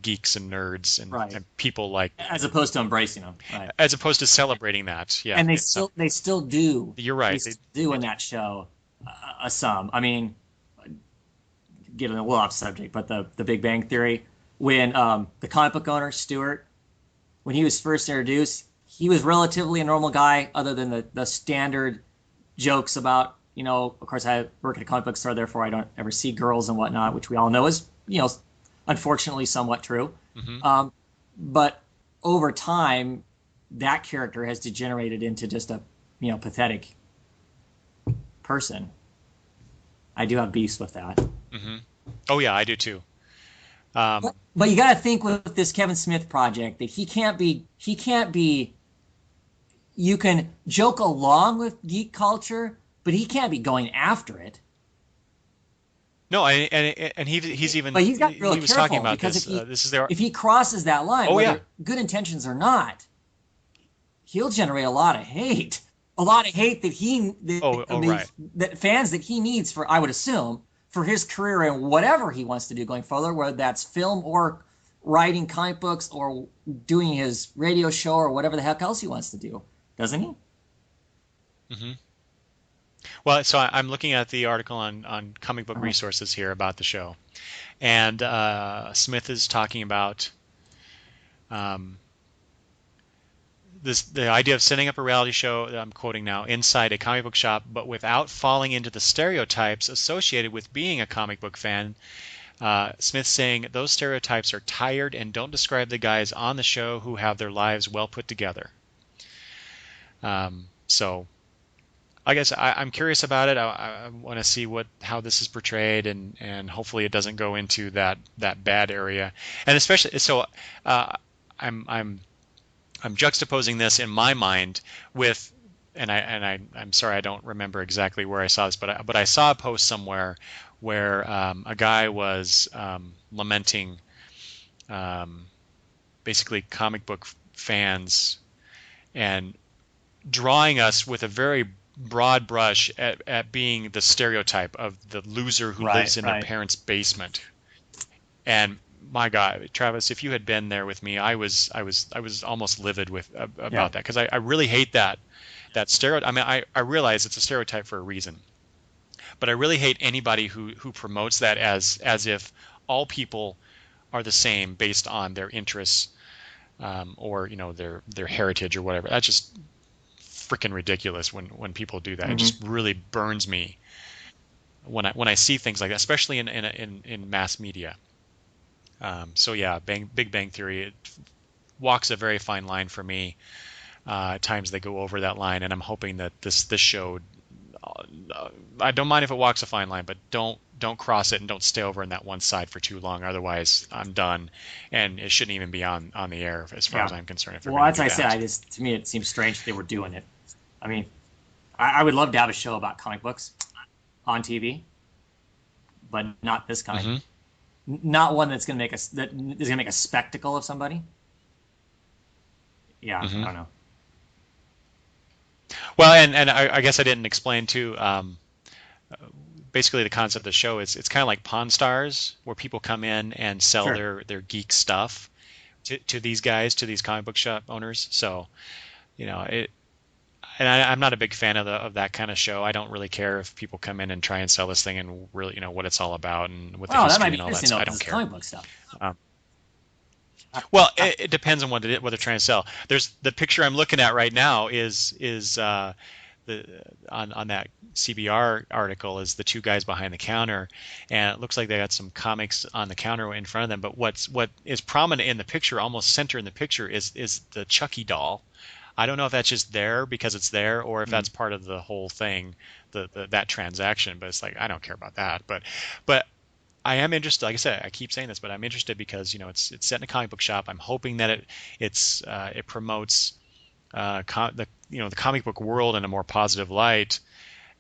geeks and nerds Right. and people like, As opposed to embracing them. Right. as opposed to celebrating that. Yeah, And they still do. you're They right. still do in that show some. I mean, getting a little off subject, but the Big Bang Theory, when the comic book owner Stewart, when he was first introduced, he was relatively a normal guy, other than the standard jokes about, of course, I work at a comic book store, therefore I don't ever see girls and whatnot, which we all know is, unfortunately somewhat true. Hmm. But over time, that character has degenerated into just a, pathetic person. I do have beefs with that. Hmm. Oh yeah, I do too. Um, But you got to think with this Kevin Smith project that he can't be. You can joke along with geek culture, but he can't be going after it. no, and he's even But he's got to be he really was talking careful, about because this. This is their. if he crosses that line, Oh yeah. whether good intentions or not, he'll generate a lot of hate. A lot of hate that Oh right. that fans that he needs for, I would assume, for his career and whatever he wants to do going forward, whether that's film or writing comic books or doing his radio show or whatever the heck else he wants to do, doesn't he? Hmm. Well, so I'm looking at the article on comic book Uh-huh. resources here about the show, and Smith is talking about um, the idea of setting up a reality show, I'm quoting now, inside a comic book shop, but without falling into the stereotypes associated with being a comic book fan. Smith saying those stereotypes are tired and don't describe the guys on the show who have their lives well put together. So I guess I'm curious about it. I want to see how this is portrayed, and hopefully it doesn't go into that bad area. And especially so, uh, I'm juxtaposing this in my mind with, I'm sorry, I don't remember exactly where I saw this, but I saw a post somewhere where a guy was lamenting um, basically comic book fans, and drawing us with a very broad brush at being the stereotype of the loser who Right, lives in their right. parents' basement. And my God, Travis, if you had been there with me, I was almost livid Yeah. about that, because I really hate that stereotype. I mean, I realize it's a stereotype for a reason, but I really hate anybody who promotes that as if all people are the same based on their interests, or their heritage or whatever. That's just freaking ridiculous when people do that. It Hmm. just really burns me when I see things like that, especially in mass media. So yeah, Big Bang Theory, it walks a very fine line for me. At times they go over that line, and I'm hoping that this show. I don't mind if it walks a fine line, but don't cross it, and don't stay over on that one side for too long. Otherwise, I'm done, and it shouldn't even be on the air as far as Yeah. I'm concerned. If they're Well, going as to do I said, that. to me, it seems strange they were doing it. I mean, I would love to have a show about comic books on TV, but not this kind. Hmm. Not one that's going to make a spectacle of somebody. Yeah, I Hmm. don't know. Well, and I guess I didn't explain too. Basically, the concept of the show is it's kind of like Pawn Stars, where people come in and sell Sure. their geek stuff to these guys, to these comic book shop owners. So it. And I'm not a big fan of that kind of show. I don't really care if people come in and try and sell this thing and really what it's all about and what the Well, that might history be and all that. interesting So though, I because don't it's care. comic book stuff. Um, I, well, I, it depends on what they're trying to sell. There's the picture I'm looking at right now is the on that CBR article is the two guys behind the counter, and it looks like they got some comics on the counter in front of them. But what is prominent in the picture, almost center in the picture, is the Chucky doll. I don't know if that's just there because it's there, or if that's part of the whole thing, that transaction. But it's like I don't care about that. But I am interested. Like I said, I keep saying this, but I'm interested because it's set in a comic book shop. I'm hoping that it promotes the comic book world in a more positive light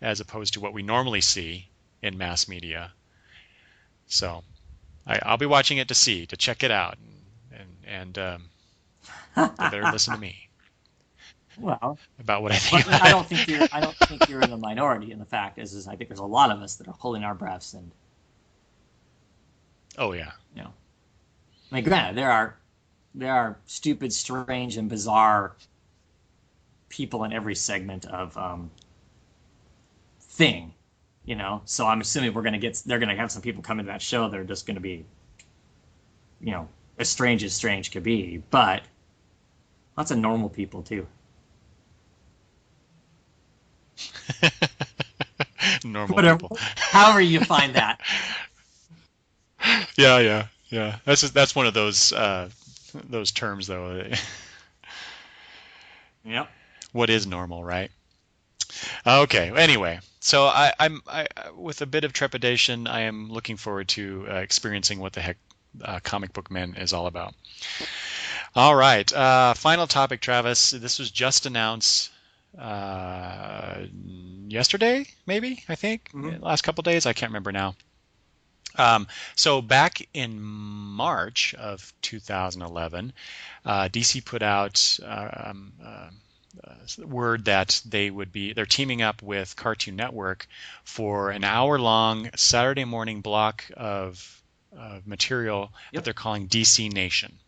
as opposed to what we normally see in mass media. So I'll be watching it to check it out, and they better listen to me. Well, about what I think. But I don't think you're in the minority. And the fact is I think there's a lot of us that are holding our breaths and. Oh yeah. I mean, granted, there are stupid, strange, and bizarre people in every segment of thing, So I'm assuming they're gonna have some people come into that show that are just gonna be, as strange could be, but lots of normal people too. Normal Whatever, people. however you find that. Yeah. That's one of those terms though. Yep. What is normal, right? Okay. Anyway, so I'm with a bit of trepidation, I am looking forward to experiencing what the heck Comic Book Men is all about. All right. Final topic, Travis. This was just announced yesterday, maybe, I think. Last couple days. I can't remember now. So back in March of 2011, DC put out word that they're teaming up with Cartoon Network for an hour-long Saturday morning block of material that they're calling DC Nation.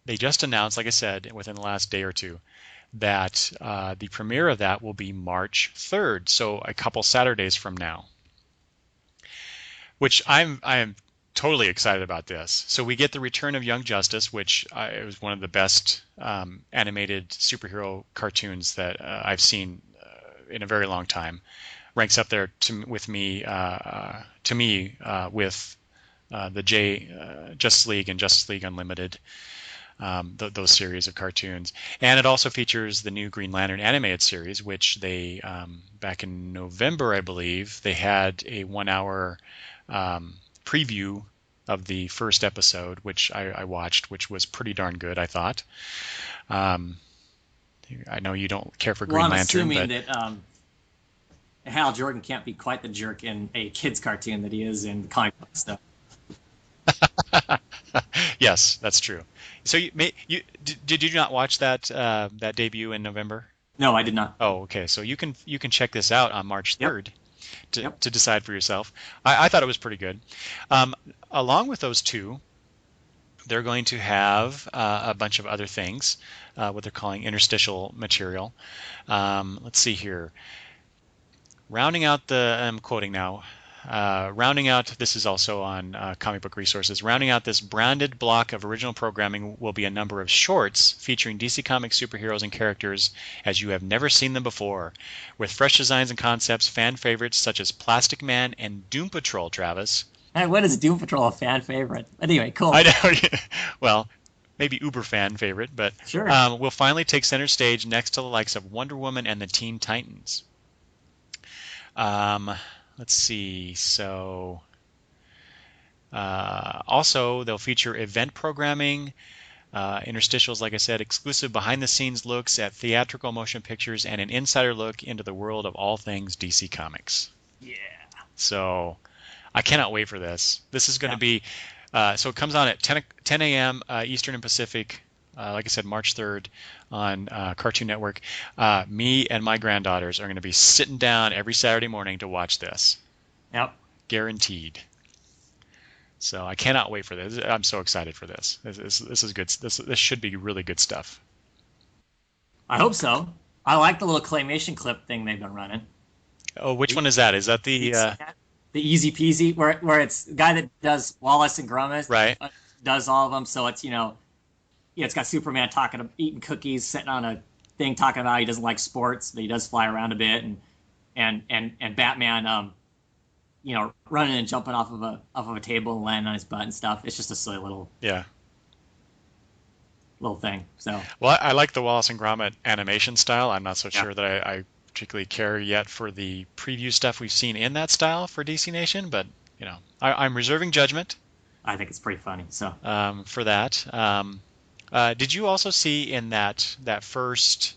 They just announced, like I said, within the last day or two, that the premiere of that will be March 3rd, so a couple Saturdays from now. Which I am totally excited about this. So we get the return of Young Justice, which it was one of the best animated superhero cartoons that I've seen in a very long time. Ranks up there with the Justice League and Justice League Unlimited, those series of cartoons. And it also features the new Green Lantern animated series, which they back in November, I believe, they had a 1-hour preview of the first episode, which I watched, which was pretty darn good, I thought. I know you don't care for Green Lantern, assuming but that Hal Jordan can't be quite the jerk in a kid's cartoon that he is in comic book stuff. Yes, that's true. So did you not watch that debut in November? No, I did not. Oh, okay. So you can check this out on March 3rd. Yep. To decide for yourself. I thought it was pretty good. Along with those two, they're going to have a bunch of other things, what they're calling interstitial material. Let's see here. I'm quoting now, rounding out, this is also on Comic Book Resources, rounding out this branded block of original programming will be a number of shorts featuring DC Comics superheroes and characters as you have never seen them before, with fresh designs and concepts, fan favorites such as Plastic Man and Doom Patrol, Travis. Hey, what is Doom Patrol a fan favorite? Anyway, cool. I know. Well, maybe uber fan favorite, but sure. Will finally take center stage next to the likes of Wonder Woman and the Teen Titans. Let's see. So, also they'll feature event programming, interstitials, like I said, exclusive behind-the-scenes looks at theatrical motion pictures, and an insider look into the world of all things DC Comics. Yeah. So, I cannot wait for this. This is going to be. So it comes on at 10 a.m. Eastern and Pacific. Like I said, March 3rd on Cartoon Network. Me and my granddaughters are going to be sitting down every Saturday morning to watch this. Yep. Guaranteed. So I cannot wait for this. I'm so excited for this. This is good. This should be really good stuff. I hope so. I like the little claymation clip thing they've been running. Oh, which one is that? Is that the Easy Peasy, where it's the guy that does Wallace and Gromit, right? Does all of them. So it's it's got Superman eating cookies, sitting on a thing talking about he doesn't like sports, but he does fly around a bit, and Batman, running and jumping off of a table and landing on his butt and stuff. It's just a silly little Yeah. thing. So Well, I like the Wallace and Gromit animation style. I'm not so yeah, sure that I particularly care yet for the preview stuff we've seen in that style for DC Nation, but I'm reserving judgment I think it's pretty funny. So for that. Did you also see in that first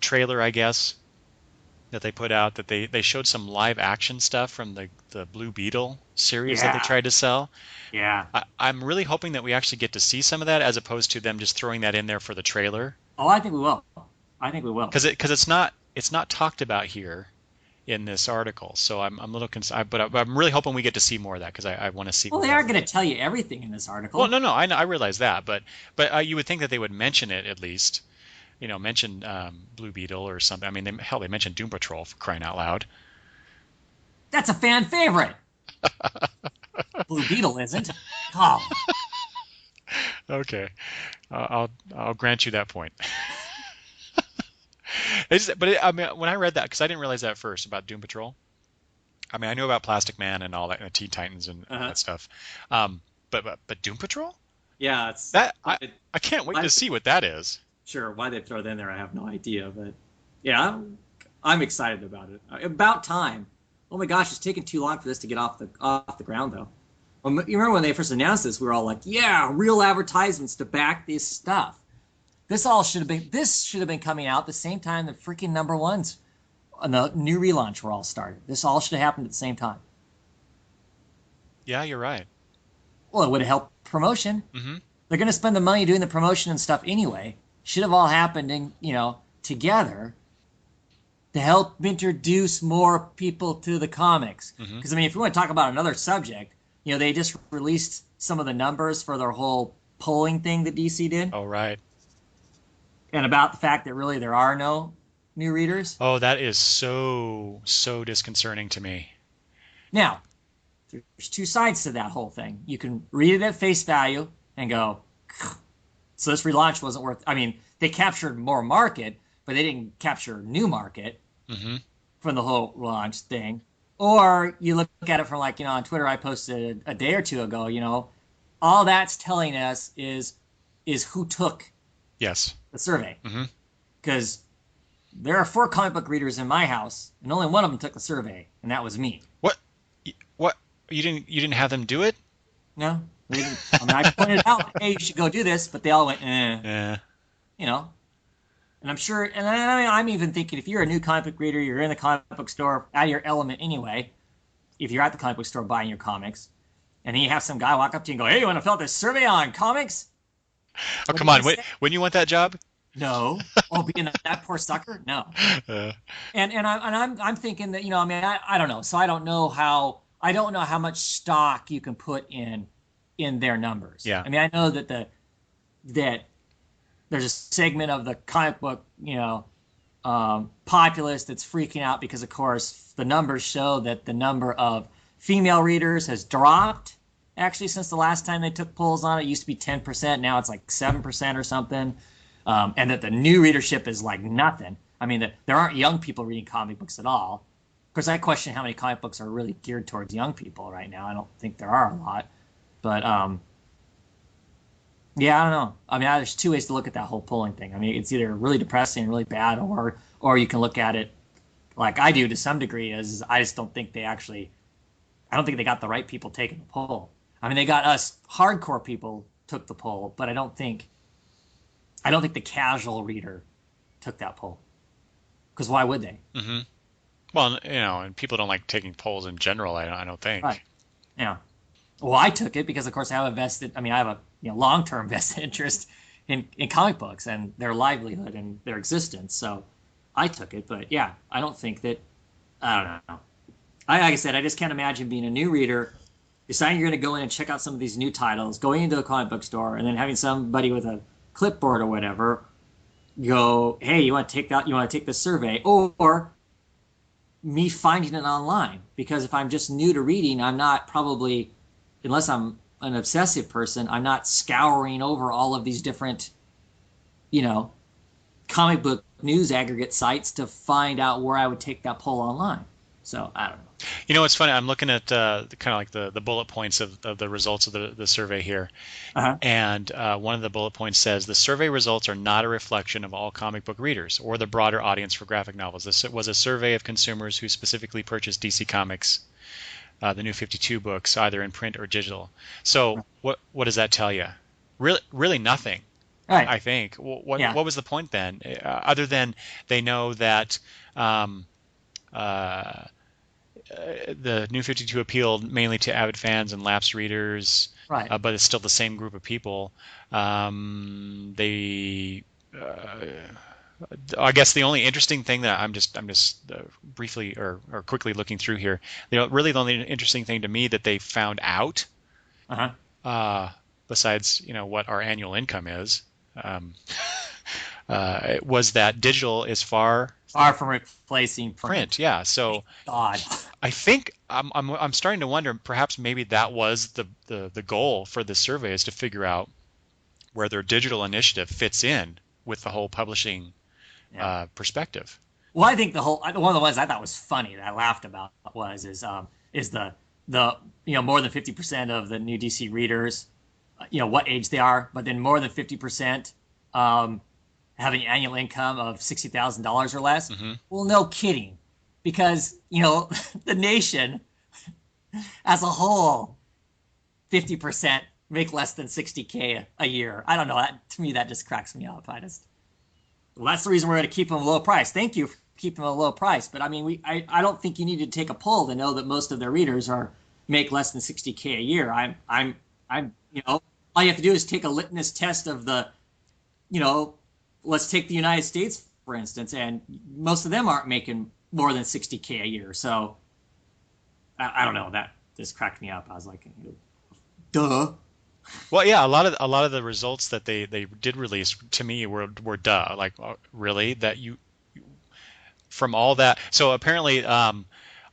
trailer, I guess, that they put out that they showed some live action stuff from the Blue Beetle series that they yeah, tried to sell? yeah. I'm really hoping that we actually get to see some of that as opposed to them just throwing that in there for the trailer. Oh, I think we will. I think we will. Because it's not talked about here in this article. So I'm a little concerned, but I'm really hoping we get to see more of that because I want to see Well, what they that aren't going to is. tell you everything in this Well, article. no, I realize that, but you would think that they would mention it at least. Mention Blue Beetle or something. I mean, they mentioned Doom Patrol for crying out loud. That's a fan favorite. Blue Beetle isn't. Oh, Okay, I'll grant you that point. I mean, when I read that, because I didn't realize that at first about Doom Patrol. I mean, I knew about Plastic Man and all that, and Teen Titans and all uh-huh. that stuff. But Doom Patrol? Yeah. It's That I can't wait to see what that is. sure why they throw that in there. I have no idea, but yeah, I'm excited about it. About time. Oh my gosh, it's taking too long for this to get off the ground, though. You remember when they first announced this? We were all like, "Yeah, real advertisements to back this stuff." This should have been coming out the same time the freaking number ones and the new relaunch were all started. This all should have happened at the same time. Yeah, you're right. Well, it would have helped promotion. Hmm. They're going to spend the money doing the promotion and stuff anyway. Should have all happened together to help introduce more people to the comics. Hmm. Because I mean, if we want to talk about another subject, they just released some of the numbers for their whole polling thing that DC did, Oh, right. and about the fact that really there are no new readers. Oh, that is so disconcerting to me. Now, there's two sides to that whole thing. You can read it at face value and go, so this relaunch wasn't worth. I mean, they captured more market, but they didn't capture new market Hmm. from the whole launch thing. Or you look at it from on Twitter, I posted a day or two ago, all that's telling us is who took Yes. the survey. Hmm. Because there are 4 comic book readers in my house, and only one of them took the survey, and that was me. What? What? You didn't have them do it? No, they didn't. I mean, I pointed out, hey, you should go do this, but they all went, Yeah. you know. And I'm sure, and I mean, I'm even thinking if you're a new comic book reader, you're in the comic book store, out of your element anyway, if you're at the comic book store buying your comics, and then you have some guy walk up to you and go, hey, you want to fill out this survey on comics? Oh, What are come you on. going to say? When you want that job? No. Oh, being that poor sucker? No. Uh, I'm thinking that I mean I don't know, so I don't know how much stock you can put in their numbers. yeah. I mean I know that there's a segment of the comic book populace that's freaking out because of course the numbers show that the number of female readers has dropped actually since the last time they took polls on it. It used to be 10%, now it's like 7% or something. And that the new readership is like nothing. I mean, there aren't young people reading comic books at all. Of course, I question how many comic books are really geared towards young people right now. I don't think there are a lot. But, yeah, I don't know. I mean, there's 2 ways to look at that whole polling thing. I mean, it's either really depressing, really bad, or you can look at it like I do to some degree, as I just don't think I don't think they got the right people taking the poll. I mean, they got us hardcore people took the poll, but I don't think the casual reader took that poll. Because why would they? Hmm. Well, and people don't like taking polls in general. I don't think. Right. Yeah. Well, I took it because, of course, I have a long-term vested interest in comic books and their livelihood and their existence. So I took it. But yeah, I don't think that. I don't know. Like I said, I just can't imagine being a new reader, deciding you're going to go in and check out some of these new titles, going into a comic book store, and then having somebody with a clipboard or whatever go, hey, you want to take this survey, or me finding it online. Because if I'm just new to reading, I'm not probably, unless I'm an obsessive person, I'm not scouring over all of these different comic book news aggregate sites to find out where I would take that poll online. So I don't know. You know, it's funny. I'm looking at kind of like the bullet points of the results of the survey here. Uh-huh. And one of the bullet points says the survey results are not a reflection of all comic book readers or the broader audience for graphic novels. This was a survey of consumers who specifically purchased DC Comics, the New 52 books, either in print or digital. So what does that tell you? Really nothing. Right. I think. Yeah. What was the point then, other than they know that the New 52 appealed mainly to avid fans and lapsed readers, Right. but it's still the same group of people. They, I guess, the only interesting thing that I'm just briefly or quickly looking through here. Really the only interesting thing to me that they found out, Uh-huh. besides what our annual income is, was that digital is far from replacing print. Yeah, so God. I think I'm starting to wonder, perhaps maybe that was the goal for the survey, is to figure out where their digital initiative fits in with the whole publishing perspective. Well, I think one of the ones I thought was funny that I laughed about is the more than 50% of the new DC readers, what age they are, but then more than 50% having an annual income of $60,000 or less. Mm-hmm. Well, no kidding, because the nation as a whole, 50% make less than $60K a year. I don't know. To me, that just cracks me up. Well, that's the reason we're going to keep them a low price. Thank you for keeping them a low price. But I mean, I don't think you need to take a poll to know that most of their readers make less than $60K a year. I'm all you have to do is take a litmus test of let's take the United States, for instance, and most of them aren't making more than $60K a year. So I don't know. That just cracked me up. I was like, duh. Well, yeah, a lot of the results that they did release to me were duh. Like, really, that you from all that. So apparently,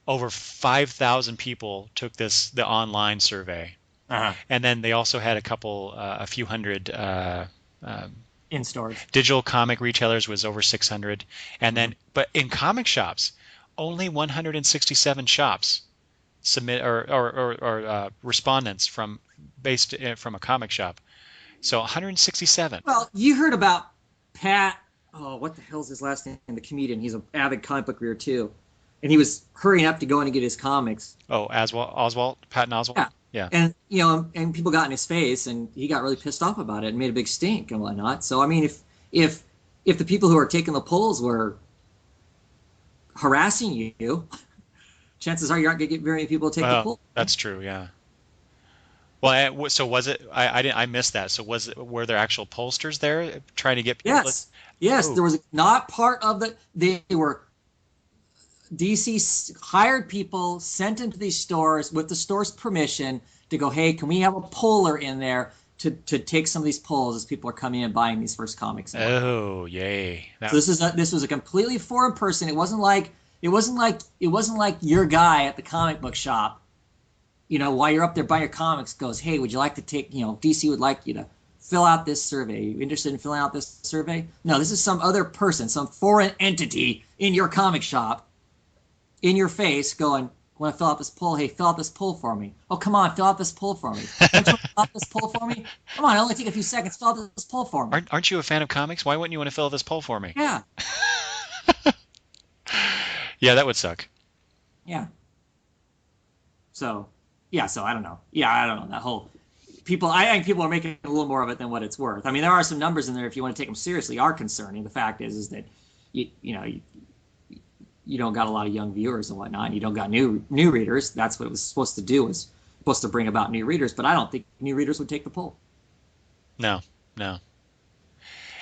over 5,000 people took the online survey, and then they also had a few hundred in stores. Digital comic retailers was over 600, and then but in comic shops, only 167 shops submit or respondents from a comic shop. So 167. Well, you heard about Pat. Oh, what the hell's his last name? The comedian. He's an avid comic book reader too, and he was hurrying up to go in and get his comics. Oh, Oswald, Patton Oswalt. Yeah. And and people got in his face, and he got really pissed off about it and made a big stink and whatnot. So I mean, if the people who are taking the polls were harassing you, chances are you aren't going to get very many people to take the poll. That's true. Yeah. Well, so was it? I missed that. So were there actual pollsters there trying to get people? Yes. There was not part of they were. DC hired people, sent into these stores with the store's permission to go, hey, can we have a poller in there to take some of these polls as people are coming in and buying these first comics? Oh, yay! So this was a completely foreign person. It wasn't like your guy at the comic book shop, while you're up there buying your comics, goes, hey, would you like to take, DC would like you to fill out this survey. Are you interested in filling out this survey? No, this is some other person, some foreign entity in your comic shop, in your face, going, want to fill out this poll? Hey, fill out this poll for me. Oh, come on, fill out this poll for me. Don't you fill out this poll for me? Come on, it'll only take a few seconds. Fill out this poll for me. Aren't you a fan of comics? Why wouldn't you want to fill out this poll for me? Yeah. Yeah, that would suck. Yeah. So I don't know. Yeah, I don't know. That whole I think people are making a little more of it than what it's worth. I mean, there are some numbers in there, if you want to take them seriously, are concerning. The fact is that you don't got a lot of young viewers and whatnot. And you don't got new readers. That's what it was supposed to do. Was supposed to bring about new readers. But I don't think new readers would take the poll. No. And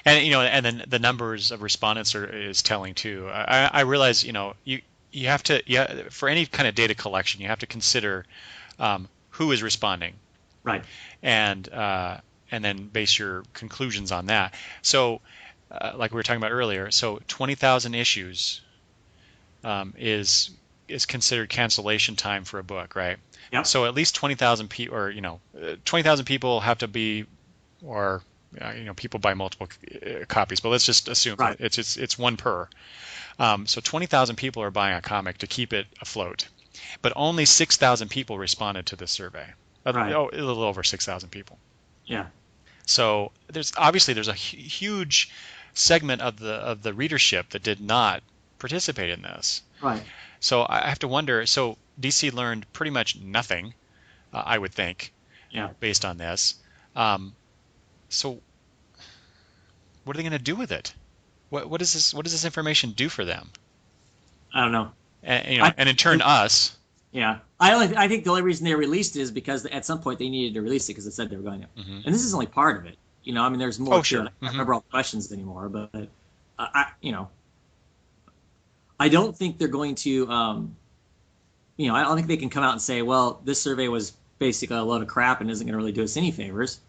and then the numbers of respondents is telling too. I realize you have to for any kind of data collection you have to consider who is responding, right? And then base your conclusions on that. So like we were talking about earlier, so 20,000 issues. Is considered cancellation time for a book, right? Yep. So at least 20,000 people, or 20,000 people have to be, or people buy multiple copies, but let's just assume Right. that it's one per. So 20,000 people are buying a comic to keep it afloat, but only 6,000 people responded to this survey. Right. Oh, a little over 6,000 people. Yeah. So there's a huge segment of the readership that did not participate in this. Right. So I have to wonder. So DC learned pretty much nothing, I would think, Yeah. based on this. So what are they going to do with it? What does this information do for them? I don't know. And, and in turn us. Yeah, I think the only reason they released it is because at some point they needed to release it because they said they were going to. Mm-hmm. And this is only part of it. I mean, there's more. Oh, sure. I don't remember all the questions anymore, but I don't think they're going to. I don't think they can come out and say, well, this survey was basically a load of crap and isn't going to really do us any favors.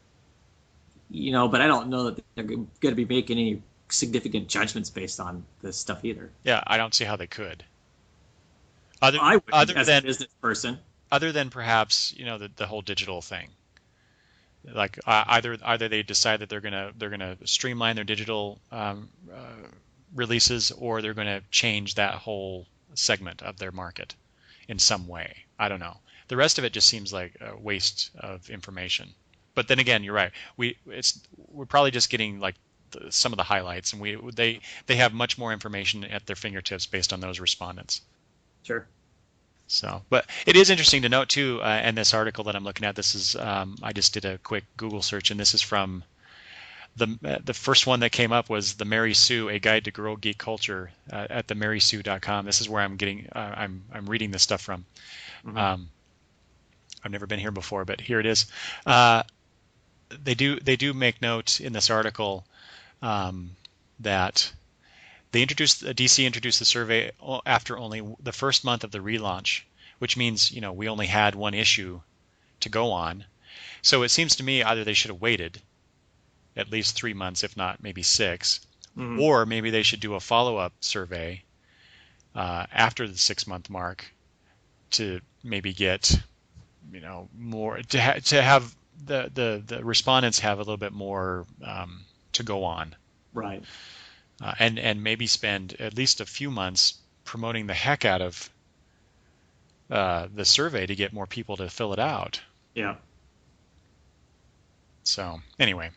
But I don't know that they're going to be making any significant judgments based on this stuff either. Yeah, I don't see how they could. As a business person. Other than perhaps the whole digital thing, like either they decide that they're gonna streamline their digital releases, or they're gonna change that whole segment of their market in some way. I don't know. The rest of it just seems like a waste of information. But then again, you're right. We're probably just getting like some of the highlights, and they have much more information at their fingertips based on those respondents. Sure. So, but it is interesting to note too, in this article that I'm looking at. This is I just did a quick Google search, and this is from the first one that came up was the Mary Sue, a guide to girl geek culture at the marysue.com. This is where I'm getting I'm reading this stuff from. Mm-hmm. I've never been here before, but here it is. They do make note in this article that DC introduced the survey after only the first month of the relaunch, which means we only had one issue to go on. So it seems to me either they should have waited at least 3 months, if not maybe 6, mm-hmm. or maybe they should do a follow-up survey after the 6-month mark to maybe get more to have the respondents have a little bit more to go on. Right. And maybe spend at least a few months promoting the heck out of the survey to get more people to fill it out. Yeah. So anyway,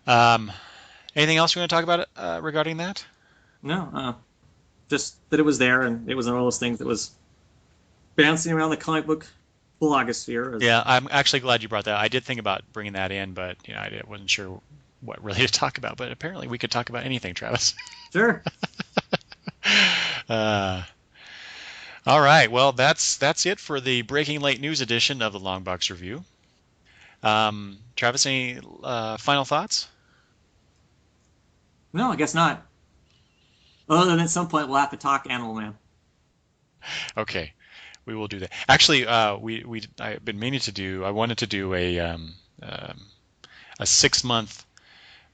anything else you want to talk about regarding that? No, just that it was there, and it was one of those things that was bouncing around the comic book blogosphere. Yeah, I'm actually glad you brought that. I did think about bringing that in, but I wasn't sure what really to talk about, but apparently we could talk about anything, Travis. Sure. All right. Well, that's it for the Breaking Late News edition of the Longbox Review. Travis, any final thoughts? No, I guess not. Other than at some point we'll have to talk Animal Man. Okay, we will do that. Actually, I've been meaning to do. I wanted to do a 6-month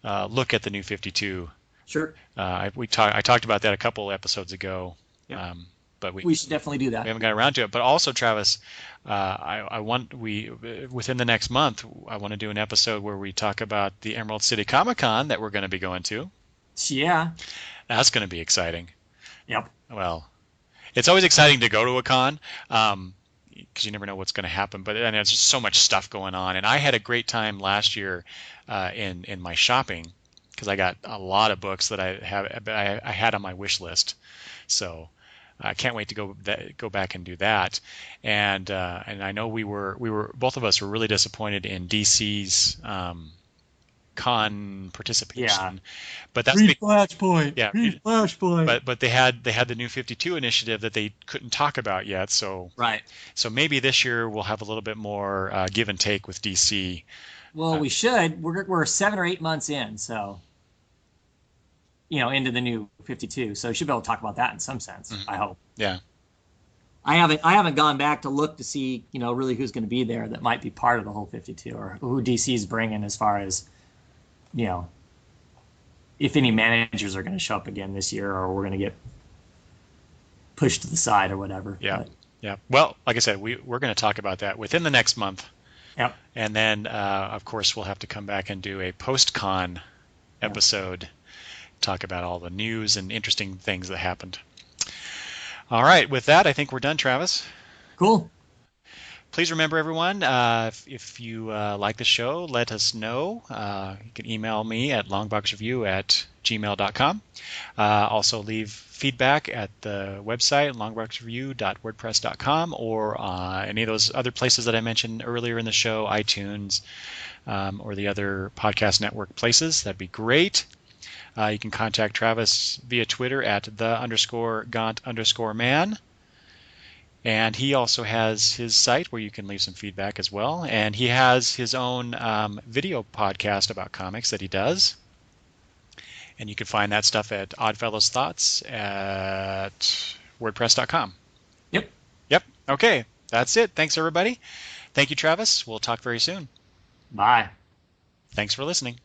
look at the New 52. Sure. I talked about that a couple episodes ago. Yeah. But we should definitely do that. We haven't got around to it. But also, Travis, within the next month, I want to do an episode where we talk about the Emerald City Comic Con that we're going to be going to. Yeah. That's going to be exciting. Yep. Well, it's always exciting to go to a con because you never know what's going to happen. But there's just so much stuff going on, and I had a great time last year in my shopping because I got a lot of books that I had on my wish list. So I can't wait to go back and do that. And I know we were both of us were really disappointed in DC's con participation. Yeah. But that's Flashpoint. Yeah. Flashpoint. But they had the New 52 initiative that they couldn't talk about yet. So right. So maybe this year we'll have a little bit more give and take with DC. Well, we should. We're 7 or 8 months in, so into the New 52. So we should be able to talk about that in some sense. Mm-hmm. I hope. Yeah. I haven't gone back to look to see really who's going to be there that might be part of the whole 52 or who DC's bringing as far as if any managers are going to show up again this year or we're going to get pushed to the side or whatever. Yeah. But. Yeah. Well, like I said, we're going to talk about that within the next month. Yep. And then, of course, we'll have to come back and do a post-con Yep. episode, talk about all the news and interesting things that happened. All right, with that, I think we're done, Travis. Cool. Please remember, everyone, if you like the show, let us know. You can email me at longboxreview@gmail.com. Also, leave feedback at the website, longboxreview.wordpress.com, or any of those other places that I mentioned earlier in the show, iTunes, or the other podcast network places. That'd be great. You can contact Travis via Twitter at _Gaunt_man. And he also has his site where you can leave some feedback as well. And he has his own video podcast about comics that he does. And you can find that stuff at Oddfellows Thoughts at WordPress.com. Yep. Yep. Okay. That's it. Thanks, everybody. Thank you, Travis. We'll talk very soon. Bye. Thanks for listening.